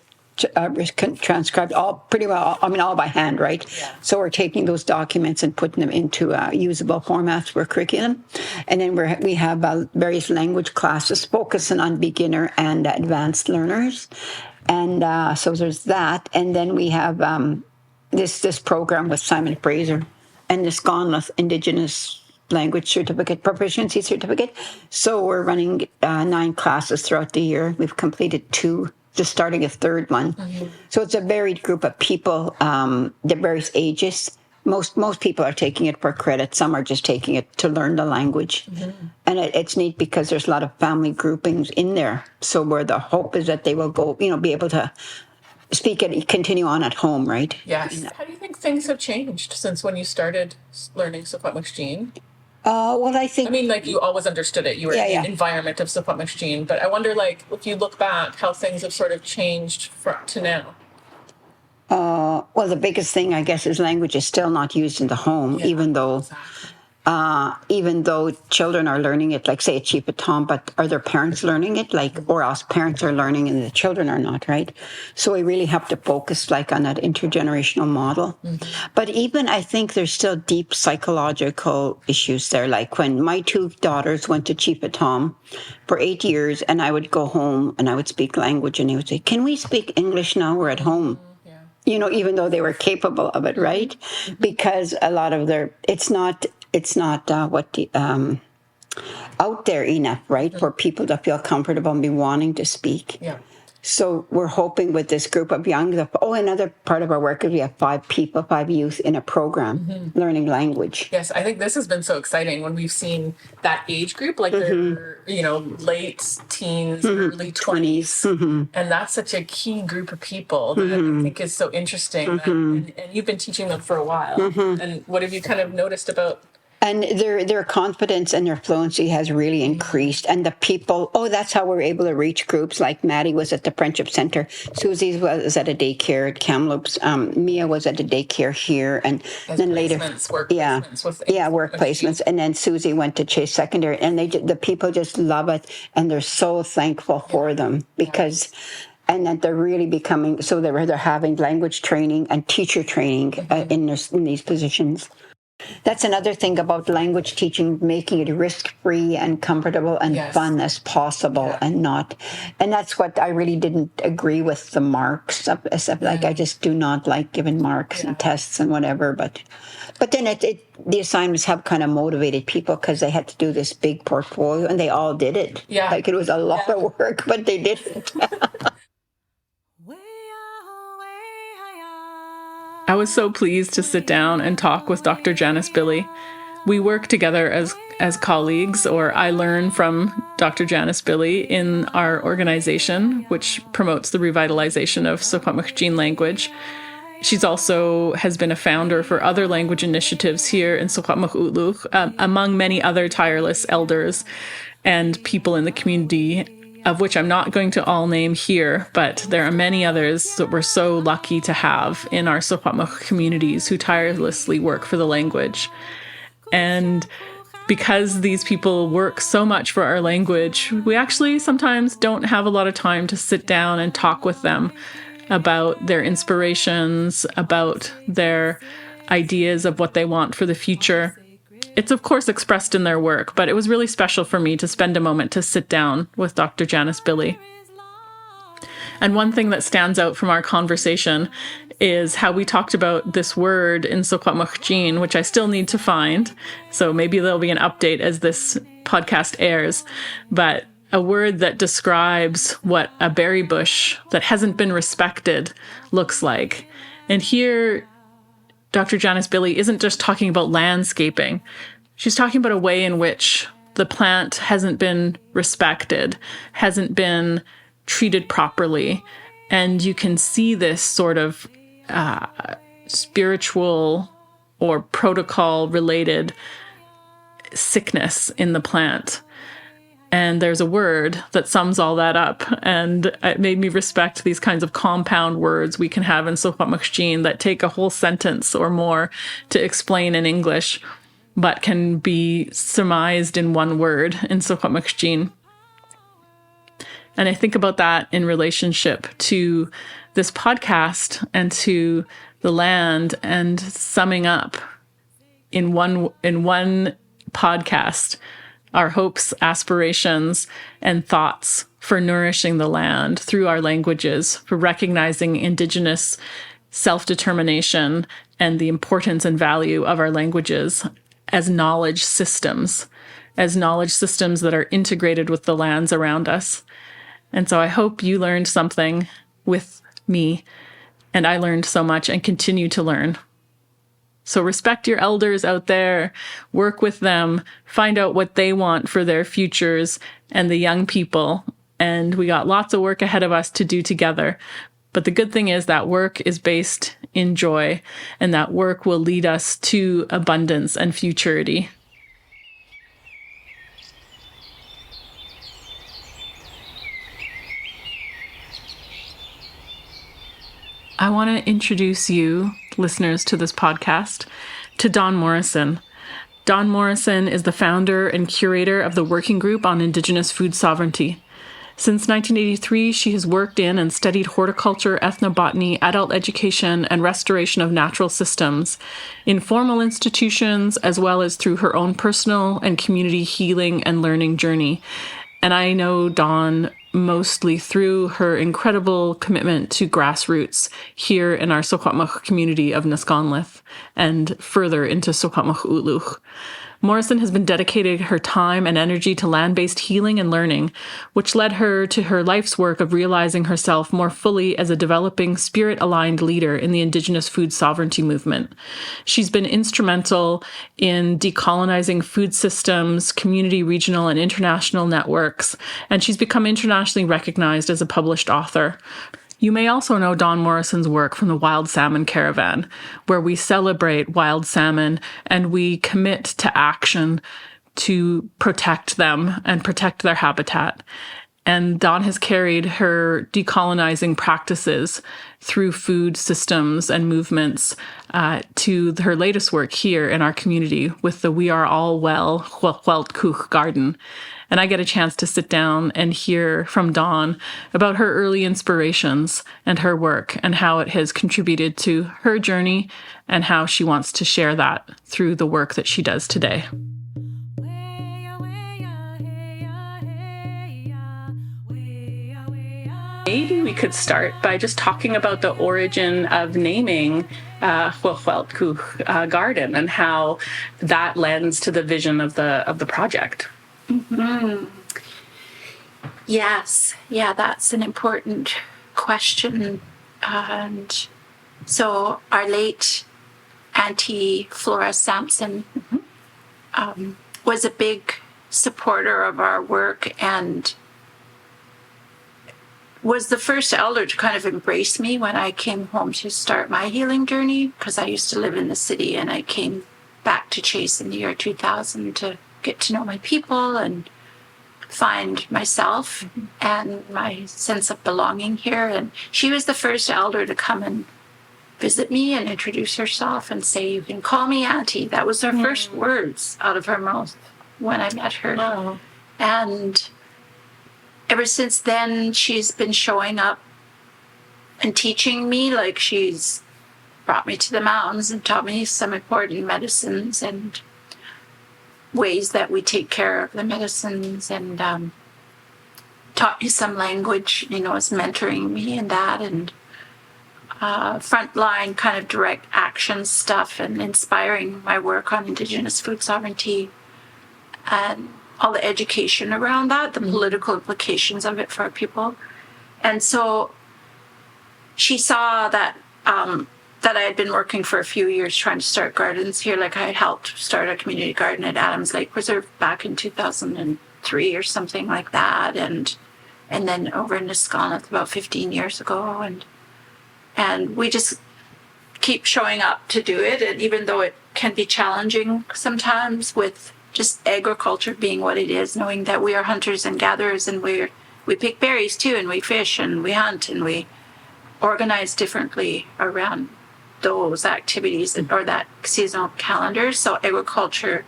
transcribed all by hand, right? Yeah. So we're taking those documents and putting them into usable formats for curriculum. And then we have various language classes focusing on beginner and advanced learners. And so there's that. And then we have this program with Simon Fraser and this Gonlith Indigenous Language Certificate, Proficiency Certificate. So we're running 9 classes throughout the year. We've completed 2, just starting a 3rd one. So it's a varied group of people, the various ages. Most people are taking it for credit. Some are just taking it to learn the language. And it's neat because there's a lot of family groupings in there. So where the hope is that they will go, be able to speak and continue on at home, right? Yes. How do you think things have changed since when you started learning Tmicw-kt? Well, I think... you always understood it. You were in the environment of Tmicw-kt. But I wonder, if you look back, how things have sort of changed to now. Well, the biggest thing, I guess, is language is still not used in the home, even though children are learning it, like, say, at Tmicw-kt, but are their parents learning it, or else parents are learning and the children are not, right? So we really have to focus, on that intergenerational model. But even, I think there's still deep psychological issues there. Like when my 2 daughters went to Tmicw-kt for 8 years, and I would go home and I would speak language, and they would say, "Can we speak English now? We're at home." Even though they were capable of it, right? Because a lot of it's not out there enough, right, for people to feel comfortable and be wanting to speak. Yeah. So we're hoping with this group of another part of our work is we have 5 youth in a program learning language. Yes, I think this has been so exciting when we've seen that age group, they're, late teens, early 20s. And that's such a key group of people that I think is so interesting. And you've been teaching them for a while. And what have you kind of noticed about... And their confidence and their fluency has really increased. And the people, that's how we're able to reach groups. Like Maddie was at the Friendship Center. Susie was at a daycare at Kamloops. Mia was at a daycare here. And then later, work placements. And then Susie went to Chase Secondary. And the people just love it. And they're so thankful for them because... And that they're really becoming... So they're having language training and teacher training in these positions. That's another thing about language teaching, making it risk-free and comfortable and fun as possible, and that's what I really didn't agree with the marks. I just do not like giving marks and tests and whatever. But then the assignments have kind of motivated people because they had to do this big portfolio and they all did it. Yeah. It was a lot of work, but they did it. I was so pleased to sit down and talk with Dr. Janice Billy. We work together as colleagues, or I learn from Dr. Janice Billy in our organization, which promotes the revitalization of Secwepemc language. She's also has been a founder for other language initiatives here in Secwepemc, among many other tireless elders and people in the community, of which I'm not going to all name here, but there are many others that we're so lucky to have in our Secwepemc communities who tirelessly work for the language. And because these people work so much for our language, we actually sometimes don't have a lot of time to sit down and talk with them about their inspirations, about their ideas of what they want for the future. It's, of course, expressed in their work, but it was really special for me to spend a moment to sit down with Dr. Janice Billy. And one thing that stands out from our conversation is how we talked about this word in Secwepemc, which I still need to find. So maybe there'll be an update as this podcast airs. But a word that describes what a berry bush that hasn't been respected looks like. And here, Dr. Janice Billy isn't just talking about landscaping. She's talking about a way in which the plant hasn't been respected, hasn't been treated properly. And you can see this sort of spiritual or protocol-related sickness in the plant. And there's a word that sums all that up. And it made me respect these kinds of compound words we can have in Tmicw-kt that take a whole sentence or more to explain in English, but can be surmised in one word in Tmicw-kt. And I think about that in relationship to this podcast and to the land, and summing up in one podcast our hopes, aspirations, and thoughts for nourishing the land through our languages, for recognizing Indigenous self-determination and the importance and value of our languages as knowledge systems that are integrated with the lands around us. And so I hope you learned something with me, and I learned so much and continue to learn. So respect your elders out there, work with them, find out what they want for their futures and the young people. And we got lots of work ahead of us to do together. But the good thing is that work is based in joy, and that work will lead us to abundance and futurity. I want to introduce you, listeners to this podcast, to Dawn Morrison. Dawn Morrison is the founder and curator of the Working Group on Indigenous Food Sovereignty. Since 1983, she has worked in and studied horticulture, ethnobotany, adult education, and restoration of natural systems in formal institutions, as well as through her own personal and community healing and learning journey. And I know Dawn mostly through her incredible commitment to grassroots here in our Secwepemc community of Nisconlith and further into Secwepemc-Utlug. Morrison has been dedicating her time and energy to land-based healing and learning, which led her to her life's work of realizing herself more fully as a developing, spirit-aligned leader in the Indigenous food sovereignty movement. She's been instrumental in decolonizing food systems, community, regional, and international networks, and she's become internationally recognized as a published author. You may also know Dawn Morrison's work from the Wild Salmon Caravan, where we celebrate wild salmon and we commit to action to protect them and protect their habitat. And Dawn has carried her decolonizing practices through food systems and movements to her latest work here in our community with the We Are All Well Tmicw-kt garden. And I get a chance to sit down and hear from Dawn about her early inspirations and her work and how it has contributed to her journey and how she wants to share that through the work that she does today. Maybe we could start by just talking about the origin of naming Tmicw-kt garden and how that lends to the vision of the project. Mm-hmm. Yes. Yeah, that's an important question. And so our late Auntie Flora Sampson was a big supporter of our work and was the first elder to kind of embrace me when I came home to start my healing journey, because I used to live in the city and I came back to Chase in the year 2000 to get to know my people and find myself and my sense of belonging here. And she was the first elder to come and visit me and introduce herself and say, "You can call me Auntie." That was her first words out of her mouth when I met her. Oh. And ever since then, she's been showing up and teaching me, like she's brought me to the mountains and taught me some important medicines and ways that we take care of the medicines, and taught me some language, is mentoring me in that, and frontline kind of direct action stuff and inspiring my work on Indigenous food sovereignty and all the education around that, the political implications of it for our people. And so she saw that that I had been working for a few years trying to start gardens here. Like I helped start a community garden at Adams Lake Reserve back in 2003 or something like that. And then over in Nisconlith about 15 years ago. And we just keep showing up to do it. And even though it can be challenging sometimes with just agriculture being what it is, knowing that we are hunters and gatherers, and we pick berries too, and we fish and we hunt and we organize differently around those activities or that seasonal calendar. So agriculture,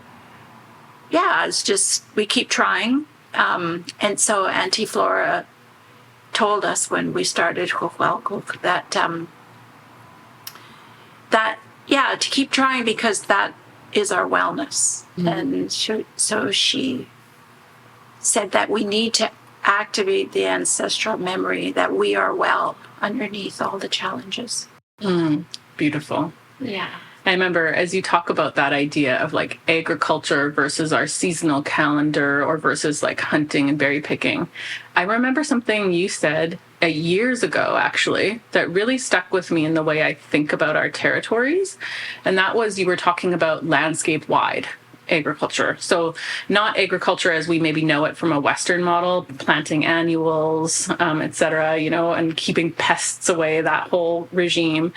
it's just, we keep trying. And so Auntie Flora told us when we started Tmicw-kt that to keep trying, because that is our wellness. And so she said that we need to activate the ancestral memory that we are well underneath all the challenges. Beautiful. Yeah. I remember as you talk about that idea of like agriculture versus our seasonal calendar or versus like hunting and berry picking, I remember something you said years ago, actually, that really stuck with me in the way I think about our territories. And that was, you were talking about landscape-wide agriculture. So not agriculture as we maybe know it from a Western model, planting annuals, et cetera, and keeping pests away, that whole regime.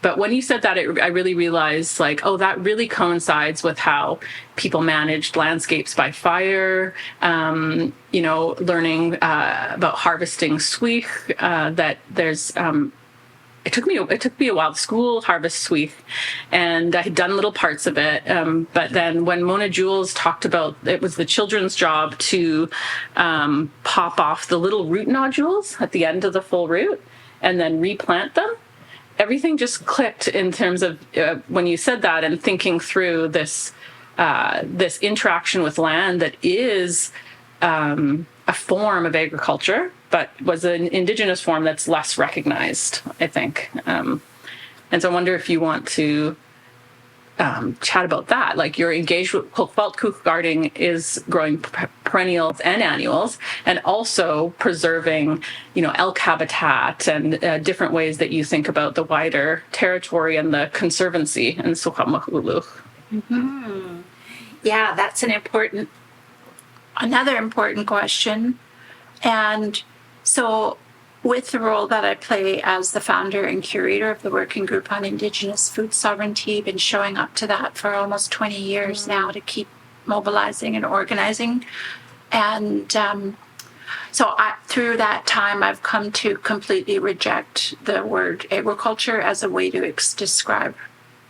But when you said that, I really realized like, oh, that really coincides with how people managed landscapes by fire, learning about harvesting sweet, that there's, it took me a while to school harvest sweet, and I had done little parts of it. But then when Mona Jules talked about it was the children's job to pop off the little root nodules at the end of the full root and then replant them, everything just clicked in terms of when you said that, and thinking through this interaction with land that is a form of agriculture, but was an indigenous form that's less recognized, I think. And so I wonder if you want to chat about that. Like, you're engaged with Tmicw-kt gardening is growing perennials and annuals, and also preserving, elk habitat and different ways that you think about the wider territory and the conservancy in Tmicw-kt. Yeah, that's another important question. And so with the role that I play as the founder and curator of the Working Group on Indigenous Food Sovereignty, been showing up to that for almost 20 years now to keep mobilizing and organizing. And through that time, I've come to completely reject the word agriculture as a way to describe.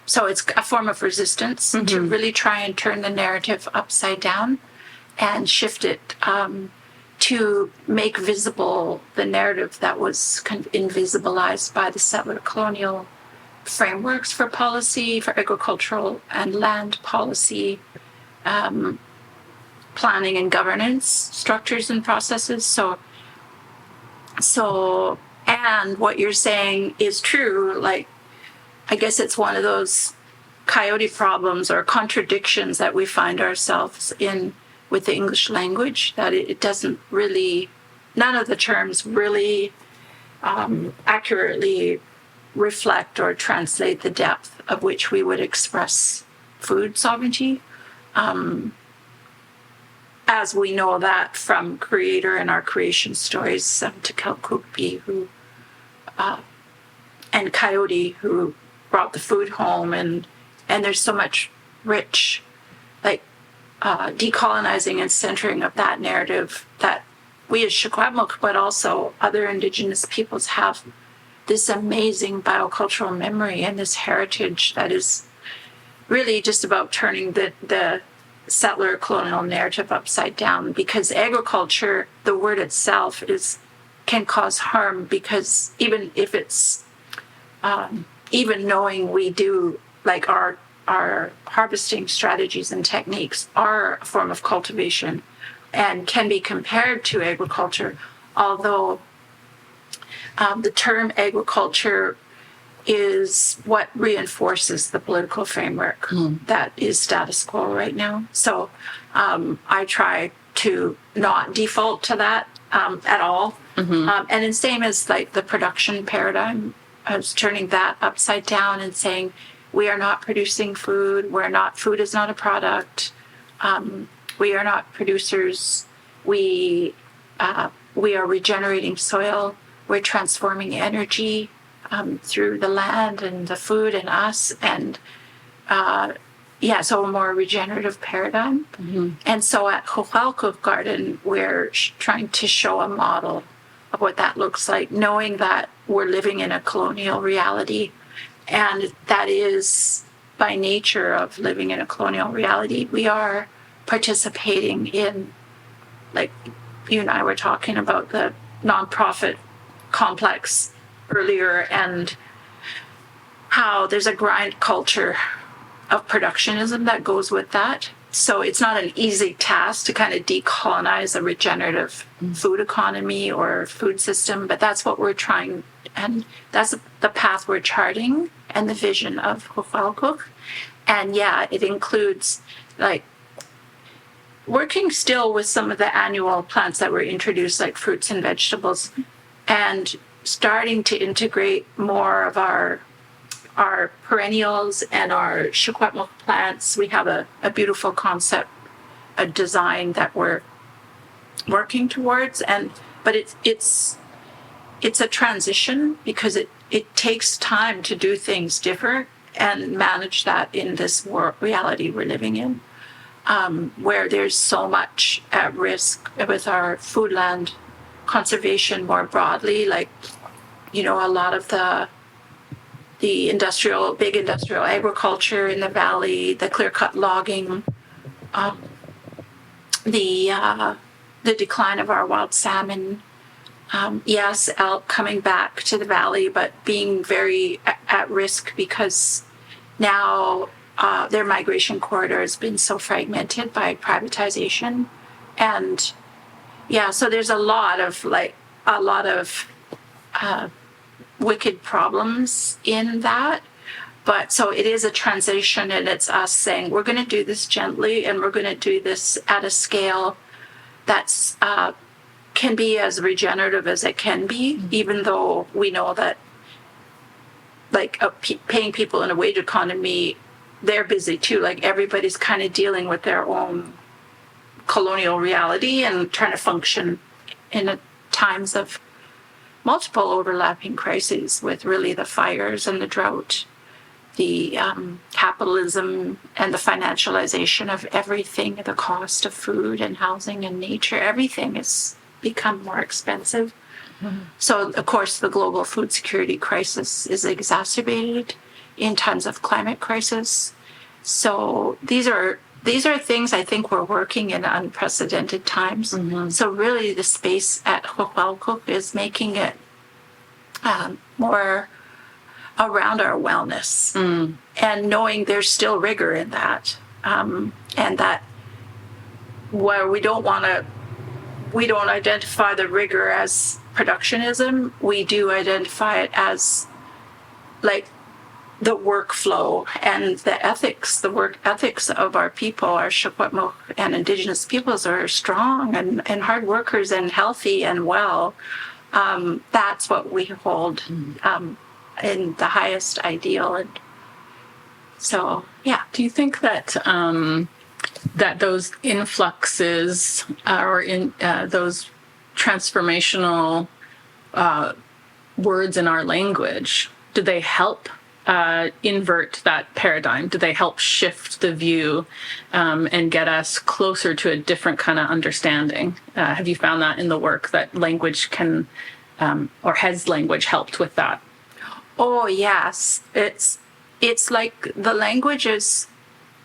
So it's a form of resistance to really try and turn the narrative upside down and shift it to make visible the narrative that was kind of invisibilized by the settler colonial frameworks for policy, for agricultural and land policy, planning and governance structures and processes. So, and what you're saying is true. Like, I guess it's one of those coyote problems or contradictions that we find ourselves in with the English language, that it doesn't really, none of the terms really accurately reflect or translate the depth of which we would express food sovereignty. As we know that from Creator and our creation stories, Tmicw-kt, and Coyote, who brought the food home, and there's so much rich, like, decolonizing and centering of that narrative that we as Tmicw-kt, but also other Indigenous peoples, have this amazing biocultural memory and this heritage that is really just about turning the settler colonial narrative upside down. Because agriculture, the word itself, can cause harm, because even if it's even knowing we do, like, our harvesting strategies and techniques are a form of cultivation and can be compared to agriculture, although the term agriculture is what reinforces the political framework that is status quo right now. So I try to not default to that at all. And the same as like the production paradigm, I was turning that upside down and saying, we are not producing food. Food is not a product. We are not producers. We are regenerating soil. We're transforming energy through the land and the food and us. And so a more regenerative paradigm. And so at Tmicw-kt Garden, we're trying to show a model of what that looks like, knowing that we're living in a colonial reality. And that is, by nature of living in a colonial reality, we are participating in, like you and I were talking about the nonprofit complex earlier, and how there's a grind culture of productionism that goes with that. So it's not an easy task to kind of decolonize a regenerative food economy or food system, but that's what we're trying, and that's the path we're charting and the vision of Tmicw-kt. And yeah, it includes like working still with some of the annual plants that were introduced, like fruits and vegetables, and starting to integrate more of our perennials and our Tmicw-kt plants. We have a beautiful concept, a design that we're working towards, but it's a transition because it takes time to do things different and manage that in this reality we're living in, where there's so much at risk with our food land conservation more broadly, like, a lot of the big industrial agriculture in the valley, the clear-cut logging, the decline of our wild salmon. Yes, elk coming back to the valley, but being very at risk because now their migration corridor has been so fragmented by privatization. And yeah, so there's a lot of wicked problems in that. But so it is a transition, and it's us saying we're going to do this gently, and we're going to do this at a scale that's can be as regenerative as it can be, even though we know that paying people in a wage economy, they're busy too. Like everybody's kind of dealing with their own colonial reality and trying to function in times of multiple overlapping crises, with really the fires and the drought, the capitalism and the financialization of everything, the cost of food and housing and nature, everything has become more expensive. So, of course, the global food security crisis is exacerbated in times of climate crisis. So these are things I think we're working in unprecedented times. So really the space at Tmicw-kt is making it more around our wellness, and knowing there's still rigor in that, and that where we don't identify the rigor as productionism, we do identify it as like the workflow and the ethics, the work ethics of our people, our Tmicw-kt and Indigenous peoples are strong and hard workers and healthy and well. That's what we hold in the highest ideal. And so, yeah. Do you think that that those influxes or in those transformational words in our language, do they help invert that paradigm? Do they help shift the view and get us closer to a different kind of understanding? Have you found that in the work that language can, or has language helped with that? Oh, yes. It's like the language is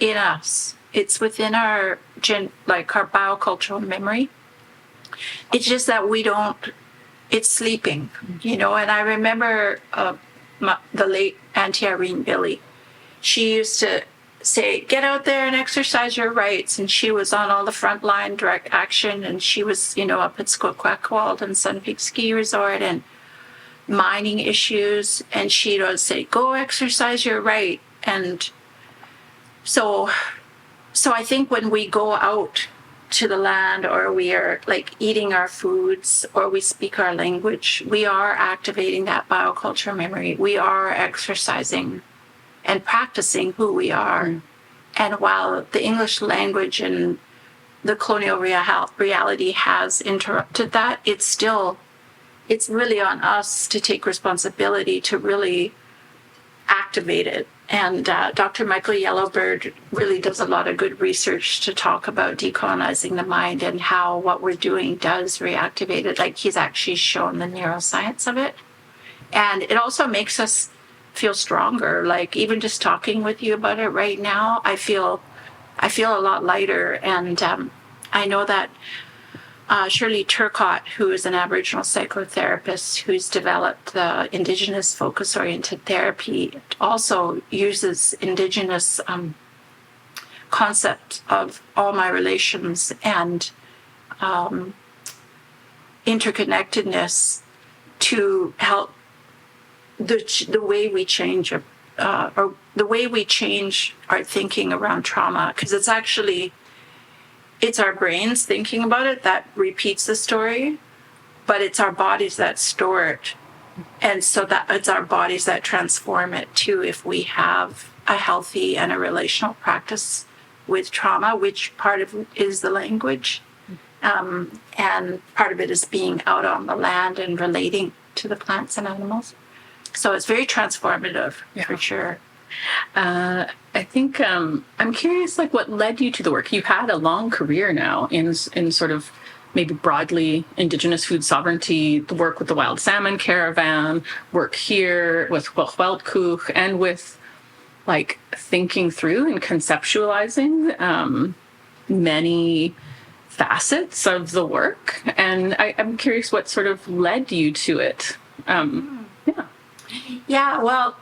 in us. It's within our biocultural memory. It's just that it's sleeping, and I remember the late Auntie Irene Billy. She used to say, get out there and exercise your rights. And she was on all the frontline direct action. And she was, up at Tmicw-kt and Sun Peak Ski Resort and mining issues. And she would say, go exercise your right. And so I think when we go out to the land, or we are like eating our foods, or we speak our language, we are activating that biocultural memory. We are exercising and practicing who we are. And while the English language and the colonial reality has interrupted that, it's really on us to take responsibility to really activate it And Dr. Michael Yellowbird really does a lot of good research to talk about decolonizing the mind and how what we're doing does reactivate it. Like, he's actually shown the neuroscience of it. And it also makes us feel stronger. Like, even just talking with you about it right now, I feel a lot lighter. And I know that Shirley Turcott, who is an Aboriginal psychotherapist who's developed the Indigenous focus-oriented therapy, also uses Indigenous concept of all my relations and interconnectedness to help the way we change or the way we change our thinking around trauma, because it's our brains thinking about it that repeats the story, but it's our bodies that store it. And so that it's our bodies that transform it too, if we have a healthy and a relational practice with trauma, which part of it is the language. And part of it is being out on the land and relating to the plants and animals. So it's very transformative, for sure. I think I'm curious, like, what led you to the work? You've had a long career now in sort of maybe broadly Indigenous food sovereignty, the work with the Wild Salmon Caravan, work here with Tmicw-kt, and with, like, thinking through and conceptualizing many facets of the work. And I'm curious what sort of led you to it. Yeah, well,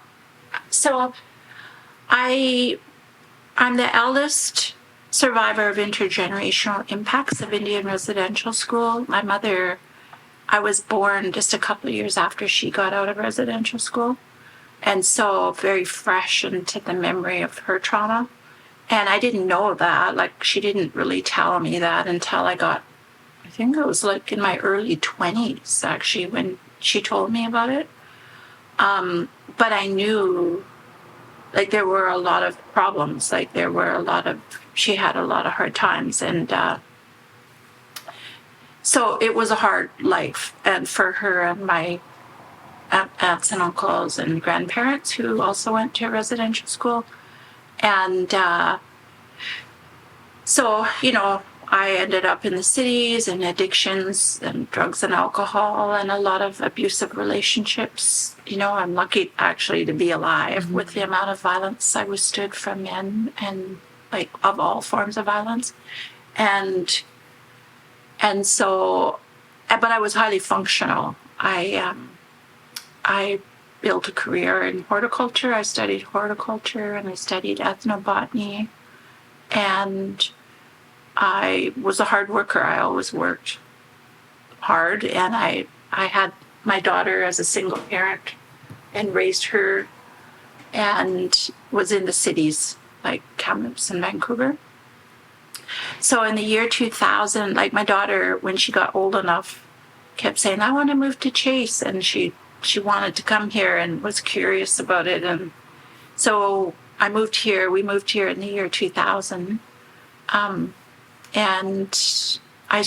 so I'm the eldest survivor of intergenerational impacts of Indian residential school. My mother, I was born just a couple of years after she got out of residential school. And so very fresh into the memory of her trauma. And I didn't know that. Like, she didn't really tell me that until I think it was like in my early 20s, actually, when she told me about it. But I knew, like, there were a lot of problems. Like, she had a lot of hard times. And so it was a hard life. And for her and my aunts and uncles and grandparents who also went to residential school. And so, I ended up in the cities and addictions and drugs and alcohol and a lot of abusive relationships. I'm lucky actually to be alive with the amount of violence I withstood from men and, like, of all forms of violence. And so, but I was highly functional. I built a career in horticulture. I studied horticulture and I studied ethnobotany. And I was a hard worker. I always worked hard. And I had my daughter as a single parent and raised her and was in the cities like Kamloops and Vancouver. So in the year 2000, like, my daughter, when she got old enough, kept saying, I want to move to Chase. And she wanted to come here and was curious about it. And so we moved here in the year 2000. And I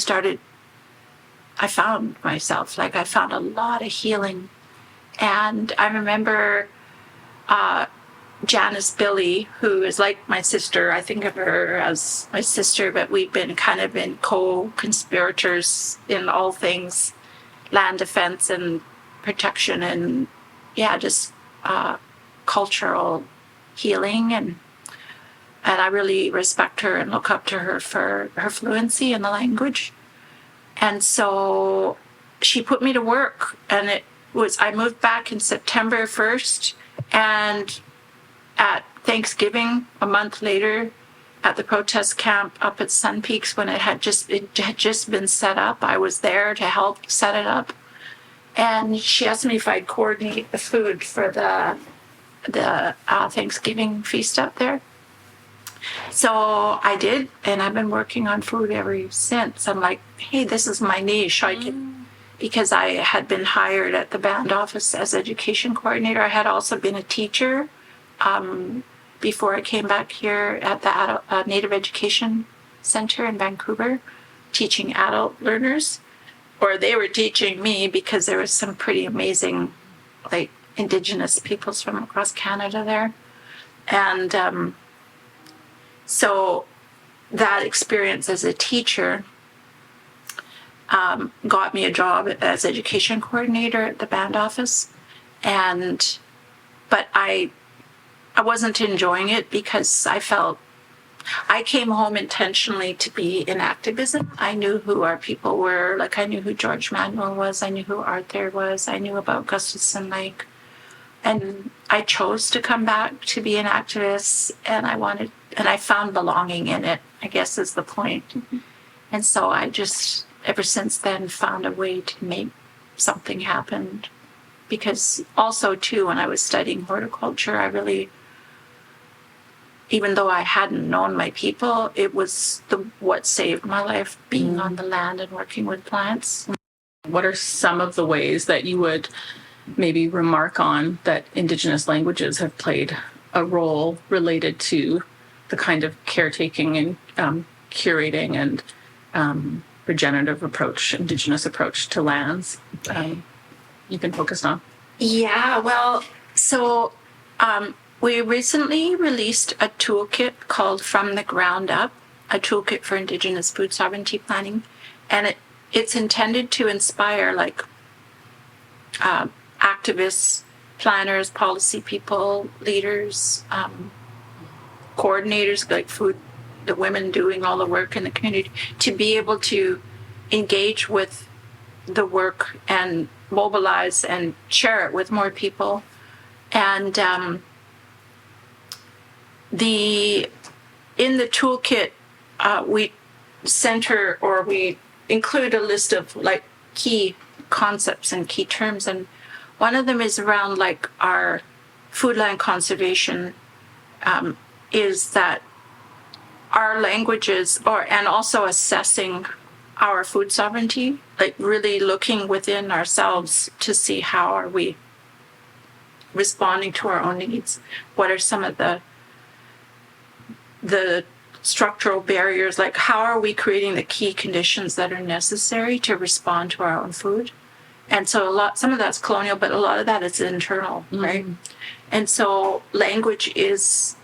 found myself, like, I found a lot of healing. And I remember Janice Billy, who is like my sister. I think of her as my sister, but we've been co-conspirators in all things land defense and protection and, just cultural healing. And I really respect her and look up to her for her fluency in the language. And so she put me to work, and I moved back in September 1st, and at Thanksgiving, a month later, at the protest camp up at Sun Peaks, when it had just been set up, I was there to help set it up. And she asked me if I'd coordinate the food for the Thanksgiving feast up there. So I did, and I've been working on food ever since. I'm like, hey, this is my niche. Because I had been hired at the band office as education coordinator. I had also been a teacher before I came back here at the Native Education Center in Vancouver, teaching adult learners. Or they were teaching me, because there was some pretty amazing, like, Indigenous peoples from across Canada there. And so that experience as a teacher got me a job as education coordinator at the band office. But I wasn't enjoying it because I felt I came home intentionally to be in activism. I knew who our people were. Like, I knew who George Manuel was. I knew who Arthur was. I knew about Gustafson Lake. And I chose to come back to be an activist, and I found belonging in it, I guess is the point. Mm-hmm. And so I just, ever since then, found a way to make something happen. Because also, too, when I was studying horticulture, I really, even though I hadn't known my people, it was what saved my life, being on the land and working with plants. What are some of the ways that you would maybe remark on that Indigenous languages have played a role related to the kind of caretaking and curating and regenerative approach, Indigenous approach to lands you've been focused on? Yeah, well, so we recently released a toolkit called From the Ground Up, a toolkit for Indigenous food sovereignty planning. And it's intended to inspire activists, planners, policy people, leaders, coordinators, like the women doing all the work in the community, to be able to engage with the work and mobilize and share it with more people. And in the toolkit, we include a list of key concepts and key terms, and one of them is around our foodland conservation, is that our languages, and also assessing our food sovereignty, really looking within ourselves to see how are we responding to our own needs. What are some of the structural barriers? How are we creating the key conditions that are necessary to respond to our own food? And so some of that's colonial, but a lot of that is internal, right? And so language is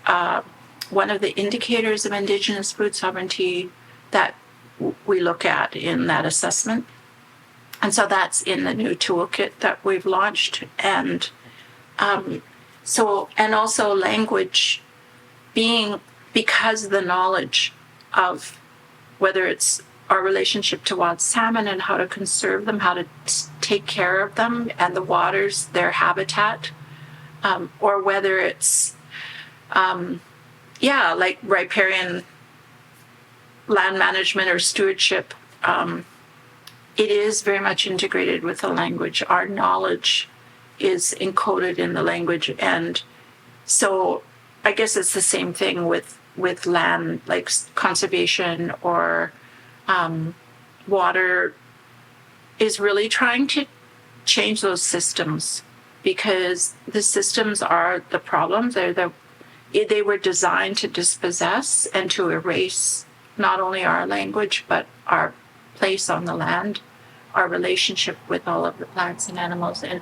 one of the indicators of Indigenous food sovereignty that we look at in that assessment. And so that's in the new toolkit that we've launched. And also language because the knowledge of whether it's our relationship to wild salmon and how to conserve them, how to take care of them and the waters, their habitat, or whether it's, riparian land management or stewardship, it is very much integrated with the language. Our knowledge is encoded in the language. And so I guess it's the same thing with land, like conservation or water, is really trying to change those systems, because the systems are the problems. They were designed to dispossess and to erase not only our language, but our place on the land, our relationship with all of the plants and animals. And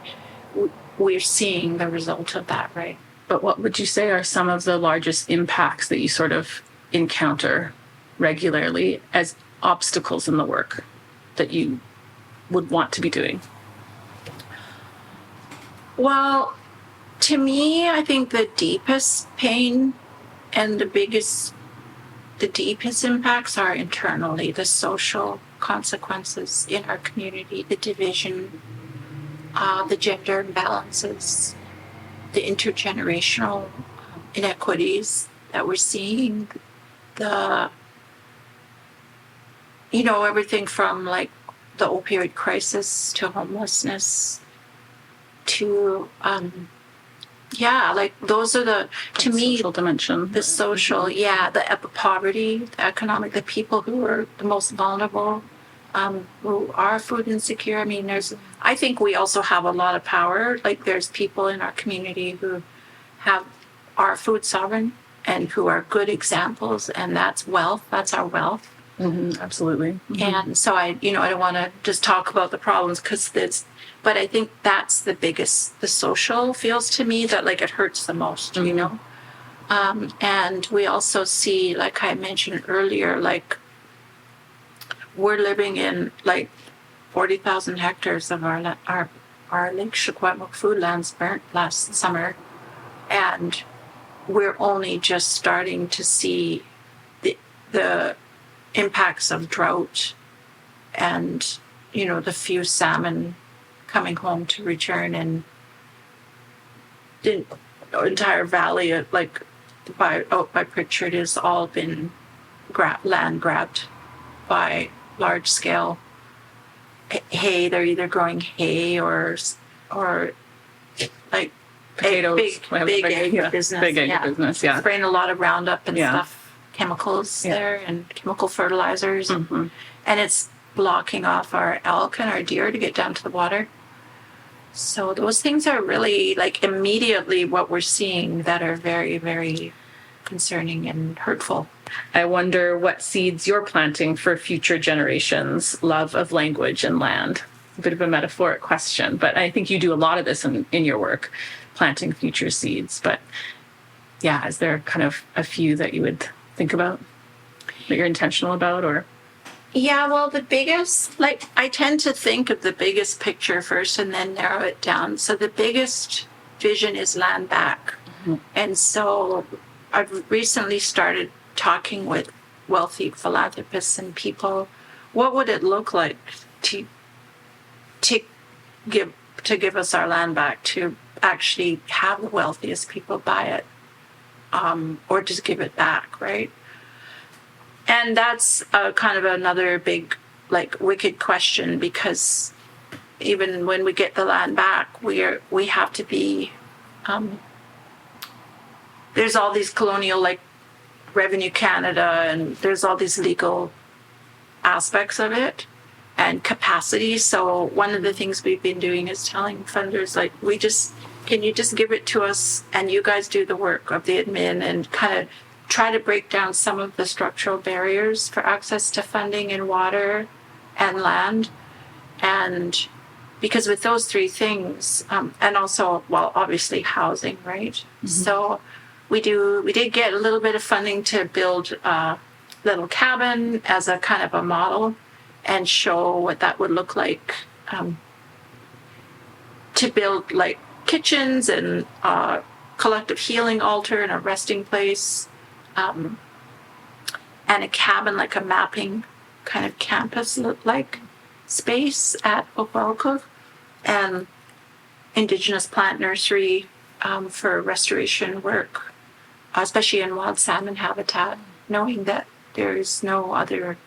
we're seeing the result of that, right? But what would you say are some of the largest impacts that you sort of encounter regularly as obstacles in the work that you would want to be doing? Well, to me, I think the deepest pain and the deepest impacts are internally, the social consequences in our community, the division, the gender imbalances, the intergenerational inequities that we're seeing, everything from the opioid crisis to homelessness to those are to me social dimension, the social, the poverty, the economic, the people who are the most vulnerable, who are food insecure. I mean, I think we also have a lot of power. There's people in our community who are food sovereign and who are good examples, and that's wealth. That's our wealth. Mm-hmm, absolutely. Mm-hmm. And so I don't want to just talk about the problems but I think that's the biggest, the social feels to me that it hurts the most, And we also see, like I mentioned earlier, like we're living in like 40,000 hectares of our Lake Tmicw-kt food lands burnt last summer, and we're only just starting to see the impacts of drought and, you know, the few salmon coming home to return, and the entire valley, like by Pritchard, has all been land grabbed by large scale hay. They're either growing hay or like Potatoes. big agribusiness. Big agribusiness, yeah. Spraying a lot of Roundup and stuff, chemicals there, and chemical fertilizers. Mm-hmm. And it's blocking off our elk and our deer to get down to the water. So those things are really like immediately what we're seeing that are very, very concerning and hurtful. I wonder what seeds you're planting for future generations' love of language and land. A bit of a metaphoric question, but I think you do a lot of this in your work, planting future seeds. But yeah, is there kind of a few that you would think about, that you're intentional about, or? Yeah, well, the biggest, like, I tend to think of the biggest picture first and then narrow it down. So the biggest vision is land back. Mm-hmm. And so I've recently started talking with wealthy philanthropists and people. What would it look like to give us our land back, to actually have the wealthiest people buy it, or just give it back, right? And that's kind of another big, like, wicked question, because even when we get the land back, we have to be. There's all these colonial, like, Revenue Canada, and there's all these legal aspects of it and capacity. So one of the things we've been doing is telling funders, like, can you just give it to us and you guys do the work of the admin and kind of try to break down some of the structural barriers for access to funding in water and land. And because with those three things, and also, well, obviously housing, right? Mm-hmm. So we did get a little bit of funding to build a little cabin as a kind of a model and show what that would look like, to build like kitchens and a collective healing altar and a resting place, and a cabin, like a mapping kind of campus like space at Tmicw-kt, and Indigenous plant nursery for restoration work, especially in wild salmon habitat, knowing that there's no other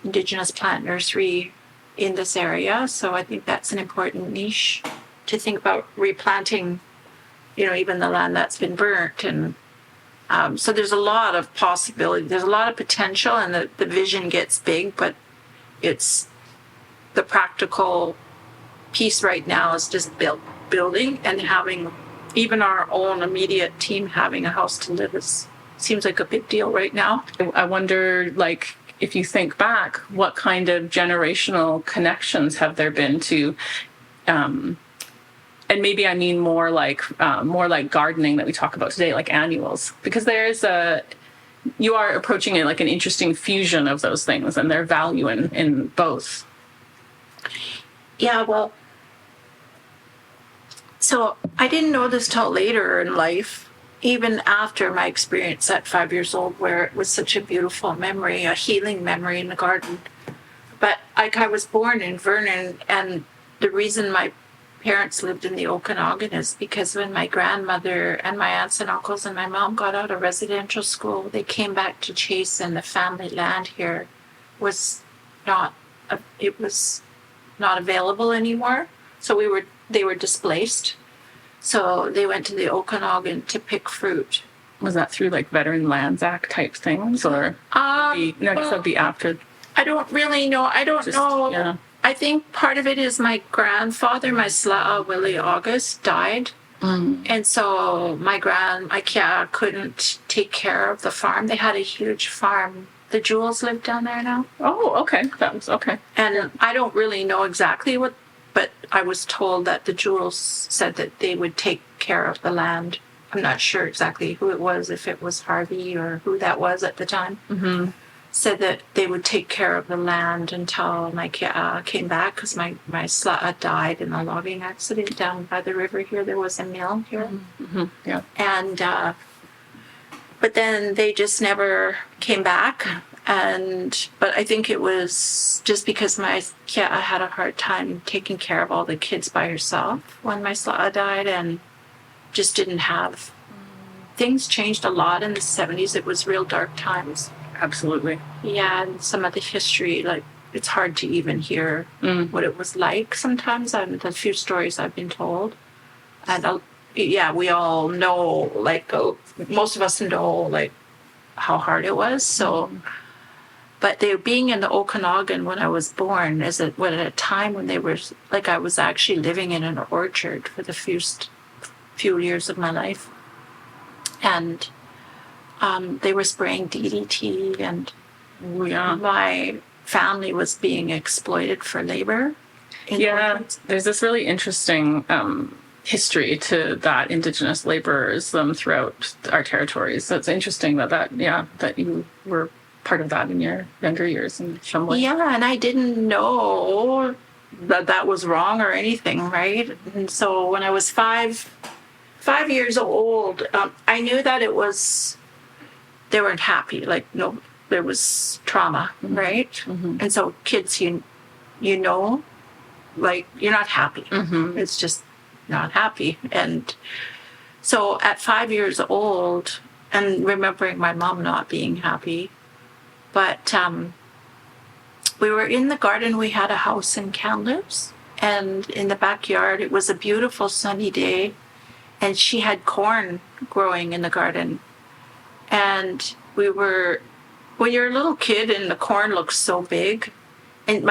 Indigenous plant nursery in this area. So I think that's an important niche to think about replanting, you know, even the land that's been burnt. And so there's a lot of possibility, there's a lot of potential, and the vision gets big, but it's the practical piece right now is just building and having even our own immediate team having a house to live seems like a big deal right now. I wonder, like, if you think back, what kind of generational connections have there been to, and maybe I mean more like gardening that we talk about today, like annuals, because you are approaching it like an interesting fusion of those things and their value in both. Yeah, well, so I didn't know this till later in life, even after my experience at 5 years old, where it was such a beautiful memory, a healing memory in the garden. But like, I was born in Vernon, and the reason my parents lived in the Okanagan is because when my grandmother and my aunts and uncles and my mom got out of residential school, they came back to Chase, and the family land here was not available anymore. So they were displaced. So they went to the Okanagan to pick fruit. Was that through like Veteran Lands Act type things, or? That'd be after. I don't really know. I don't know. Yeah. I think part of it is my grandfather, my Sla'a Willie August, died. Mm. And so my Kia couldn't take care of the farm. They had a huge farm. The Jewels live down there now. Oh, okay. That was okay. And I don't really know exactly but I was told that the Jewels said that they would take care of the land I'm not sure exactly who it was, if it was Harvey or who that was at the time, said that they would take care of the land until my came back, because my sla'a died in a logging accident down by the river here. There was a mill here. Yeah. And but then they just never came back. But I think it was just because my Kia'a had a hard time taking care of all the kids by herself when my sla'a died, and just didn't have. Things changed a lot in the 70s. It was real dark times. Absolutely. Yeah, and some of the history, like, it's hard to even hear what it was like sometimes. The few stories I've been told. And we all know, like, most of us know, like, how hard it was. So, but they being in the Okanagan when I was born, at a time when they were, like, I was actually living in an orchard for the few years of my life. And they were spraying DDT, and my family was being exploited for labor. There's this really interesting history to that Indigenous laborers throughout our territories. So it's interesting that you were part of that in your younger years in some way. Yeah, and I didn't know that was wrong or anything, right? And so when I was 5 years old, I knew that they weren't happy. Like, no, there was trauma, right? And so kids, you know, like, you're not happy. It's just not happy. And so at 5 years old, and remembering my mom not being happy, but we were in the garden. We had a house in Kamloops, and in the backyard, it was a beautiful sunny day, and she had corn growing in the garden. And when you're a little kid and the corn looks so big, and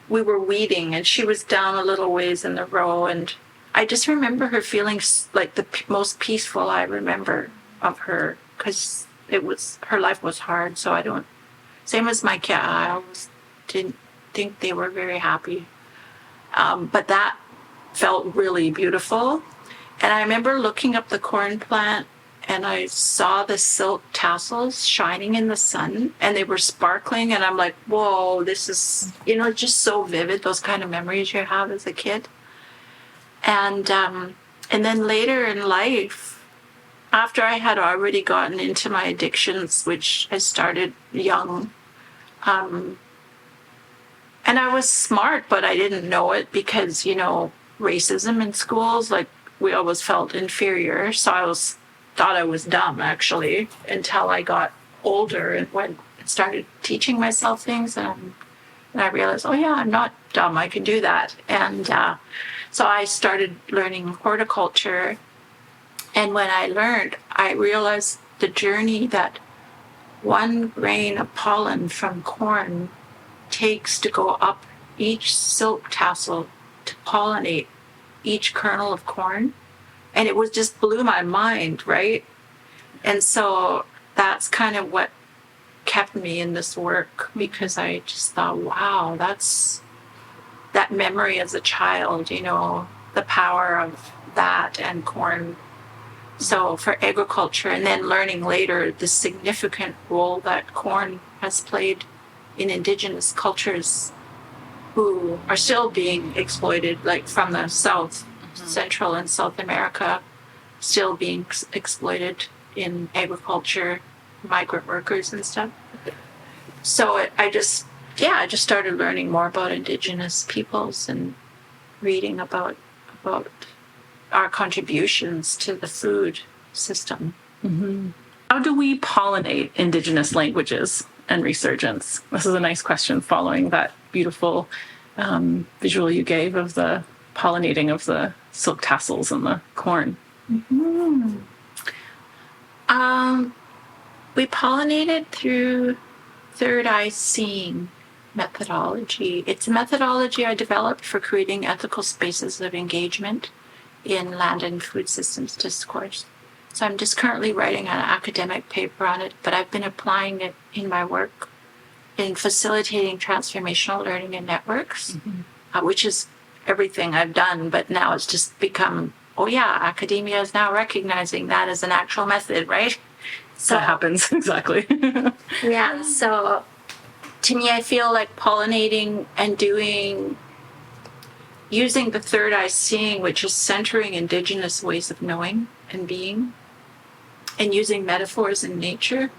we were weeding, and she was down a little ways in the row, and I just remember her feeling like the most peaceful I remember of her, because her life was hard. So same as my cat, I always didn't think they were very happy. But that felt really beautiful. And I remember looking up the corn plant, and I saw the silk tassels shining in the sun, and they were sparkling, and I'm like, whoa, this is, just so vivid, those kind of memories you have as a kid. And then later in life, after I had already gotten into my addictions, which I started young, and I was smart, but I didn't know it because, racism in schools, like, we always felt inferior. So I thought I was dumb, actually, until I got older and started teaching myself things. And I realized, oh, yeah, I'm not dumb. I can do that. And so I started learning horticulture. And when I learned, I realized the journey that 1 grain of pollen from corn takes to go up each silk tassel to pollinate each kernel of corn. And it just blew my mind, right? And so that's kind of what kept me in this work, because I just thought, wow, that's that memory as a child, the power of that and corn. So for agriculture, and then learning later the significant role that corn has played in Indigenous cultures who are still being exploited, like from the South, Central and South America, still being exploited in agriculture, migrant workers and stuff. So I just started learning more about Indigenous peoples and reading about our contributions to the food system. How do we pollinate Indigenous languages and resurgence? This is a nice question following that beautiful visual you gave of the pollinating of the silk tassels and the corn. We pollinated through third eye seeing methodology. It's a methodology I developed for creating ethical spaces of engagement in land and food systems discourse. So I'm just currently writing an academic paper on it, but I've been applying it in my work in facilitating transformational learning in networks, which is everything I've done, but now it's just become oh yeah, academia is now recognizing that as an actual method, right? So That happens, exactly. yeah, so to me, I feel like pollinating and using the third eye seeing, which is centering indigenous ways of knowing and being, and using metaphors in nature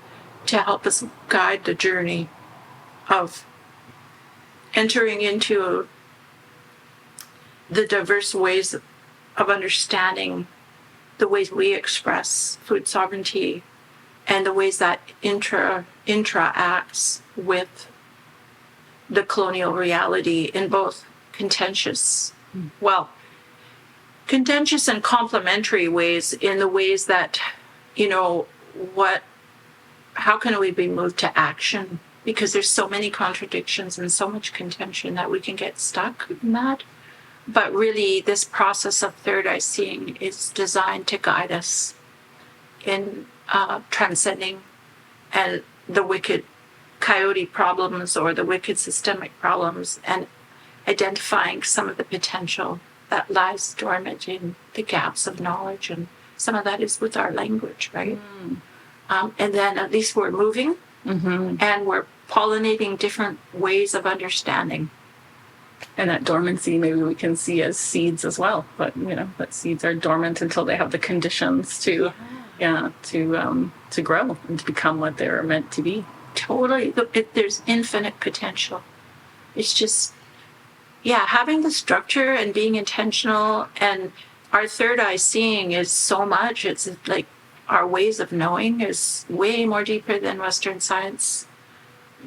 to help us guide the journey of entering into the diverse ways of understanding the ways we express food sovereignty and the ways that interacts with the colonial reality in both contentious and complementary ways, in the ways that, how can we be moved to action? Because there's so many contradictions and so much contention that we can get stuck in that. But really, this process of third eye seeing is designed to guide us in transcending and the wicked coyote problems or the wicked systemic problems, and identifying some of the potential that lies dormant in the gaps of knowledge. And some of that is with our language, right? And then at least we're moving and we're pollinating different ways of understanding. And that dormancy maybe we can see as seeds as well, but that seeds are dormant until they have the conditions to grow and to become what they're meant to be. Totally. There's infinite potential. It's just, having the structure and being intentional. And our third eye seeing is so much. It's like our ways of knowing is way more deeper than Western science.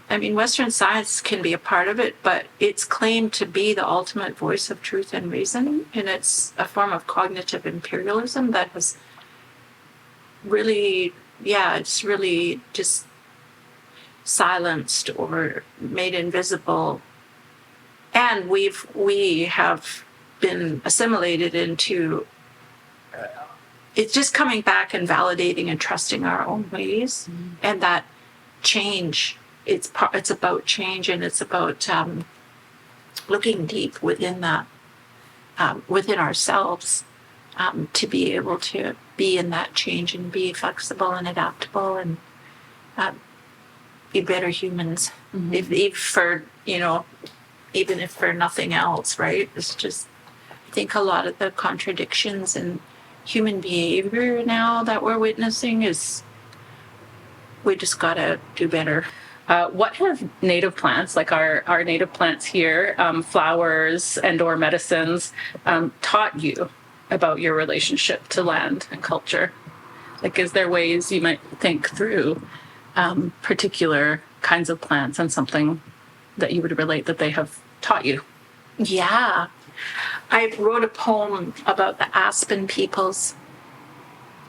I mean, Western science can be a part of it, but it's claimed to be the ultimate voice of truth and reason. And it's a form of cognitive imperialism that has really, it's really just silenced or made invisible. And we have been assimilated into it's just coming back and validating and trusting our own ways. And that change, it's about change, and it's about looking deep within that, within ourselves, to be able to be in that change and be flexible and adaptable and be better humans. Even if for nothing else, right? It's just, I think a lot of the contradictions in human behavior now that we're witnessing is, we just gotta do better. What have native plants, like our native plants here, flowers and or medicines, taught you about your relationship to land and culture? Like, is there ways you might think through particular kinds of plants and something that you would relate that they have taught you? Yeah. I wrote a poem about the aspen peoples.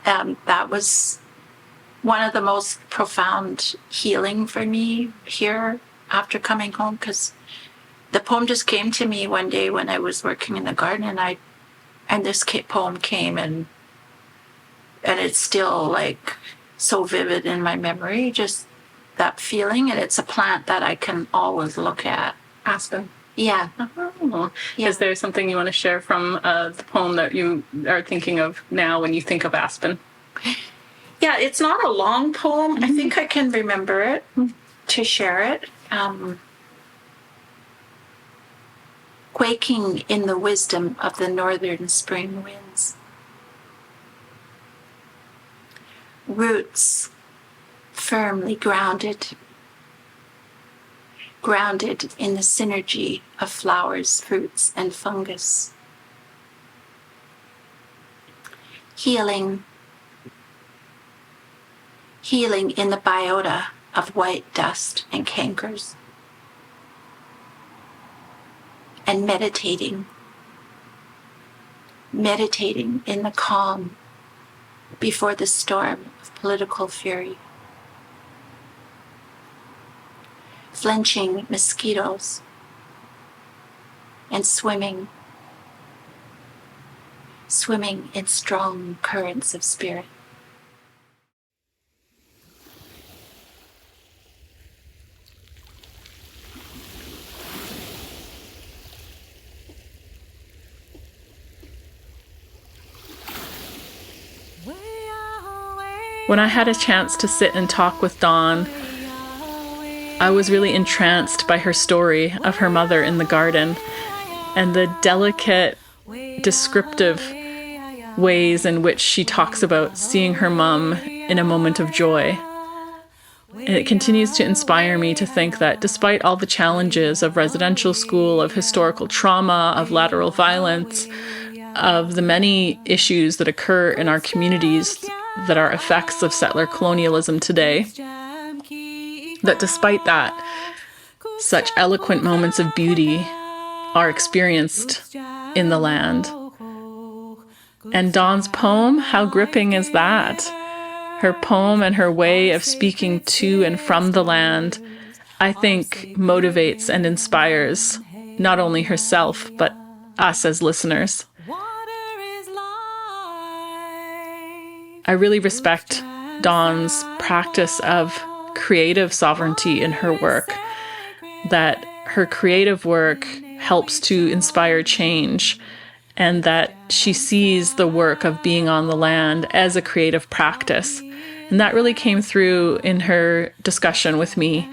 That was one of the most profound healing for me here after coming home, because the poem just came to me one day when I was working in the garden, and this poem came, and it's still like so vivid in my memory, just that feeling. And it's a plant that I can always look at. Aspen. Yeah. Oh. Yeah. Is there something you want to share from the poem that you are thinking of now when you think of aspen? Yeah, it's not a long poem. I think I can remember it to share it. Quaking in the wisdom of the northern spring winds. Roots firmly grounded in the synergy of flowers, fruits, and fungus. Healing in the biota of white dust and cankers. And meditating in the calm before the storm of political fury. Flinching mosquitoes and swimming in strong currents of spirit. When I had a chance to sit and talk with Dawn, I was really entranced by her story of her mother in the garden and the delicate, descriptive ways in which she talks about seeing her mom in a moment of joy. And it continues to inspire me to think that despite all the challenges of residential school, of historical trauma, of lateral violence, of the many issues that occur in our communities that are effects of settler colonialism today, that despite that, such eloquent moments of beauty are experienced in the land. And Dawn's poem, how gripping is that? Her poem and her way of speaking to and from the land, I think, motivates and inspires not only herself, but us as listeners. I really respect Dawn's practice of creative sovereignty in her work, that her creative work helps to inspire change, and that she sees the work of being on the land as a creative practice. And that really came through in her discussion with me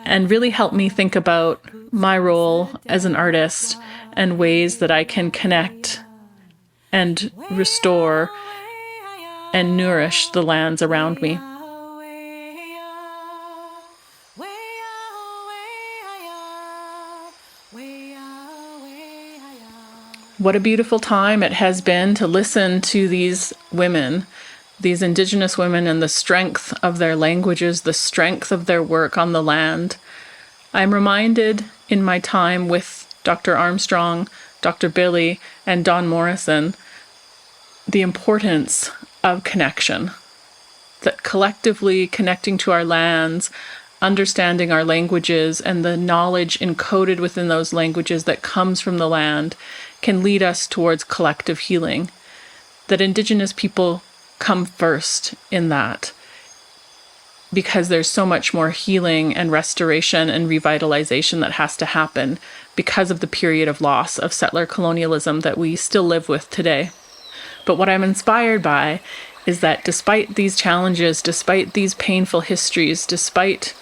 and really helped me think about my role as an artist and ways that I can connect and restore and nourish the lands around me. What a beautiful time it has been to listen to these women, these Indigenous women, and the strength of their languages, the strength of their work on the land. I'm reminded in my time with Dr. Armstrong, Dr. Billy, and Don Morrison, the importance of connection, that collectively connecting to our lands, understanding our languages, and the knowledge encoded within those languages that comes from the land can lead us towards collective healing. That Indigenous people come first in that, because there's so much more healing and restoration and revitalization that has to happen because of the period of loss of settler colonialism that we still live with today. But what I'm inspired by is that despite these challenges, despite these painful histories, despite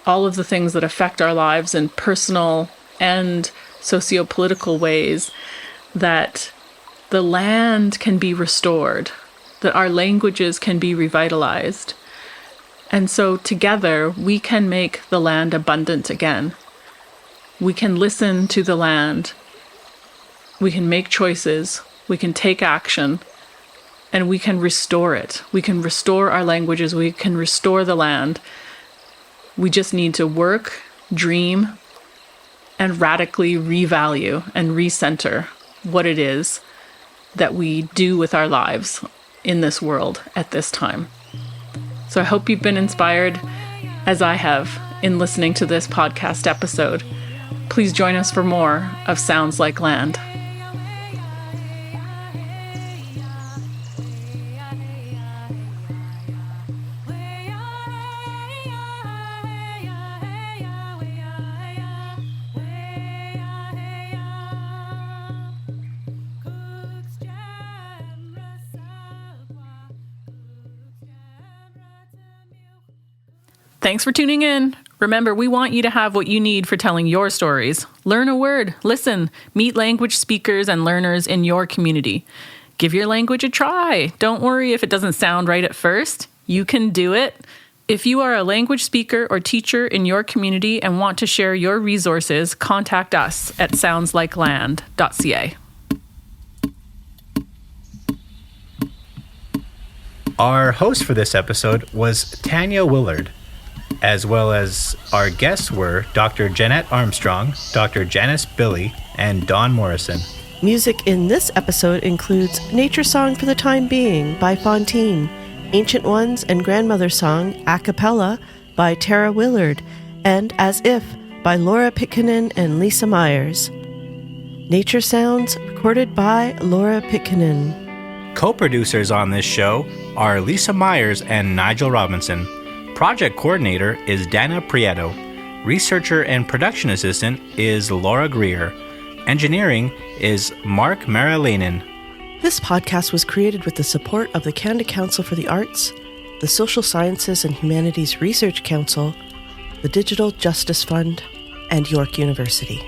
all of the things that affect our lives in personal and socio-political ways, that the land can be restored, that our languages can be revitalized. And so together we can make the land abundant again. We can listen to the land. We can make choices. We can take action. And we can restore it. We can restore our languages. We can restore the land. We just need to work, dream, and radically revalue and recenter what it is that we do with our lives in this world at this time. So I hope you've been inspired, as I have, in listening to this podcast episode. Please join us for more of Sounds Like Land. Thanks for tuning in. Remember, we want you to have what you need for telling your stories. Learn a word, listen, meet language speakers and learners in your community. Give your language a try. Don't worry if it doesn't sound right at first. You can do it. If you are a language speaker or teacher in your community and want to share your resources, contact us at soundslikeland.ca. Our host for this episode was Tanya Willard, as well as our guests were Dr. Jeanette Armstrong, Dr. Janice Billy, and Don Morrison. Music in this episode includes Nature Song for the Time Being by Fontaine, Ancient Ones and Grandmother Song a cappella by Tara Willard, and As If by Laura Pitkinen and Lisa Myers. Nature Sounds recorded by Laura Pitkinen. Co-producers on this show are Lisa Myers and Nigel Robinson. Project coordinator is Dana Prieto. Researcher and production assistant is Laura Greer. Engineering is Mark Marilainen. This podcast was created with the support of the Canada Council for the Arts, the Social Sciences and Humanities Research Council, the Digital Justice Fund, and York University.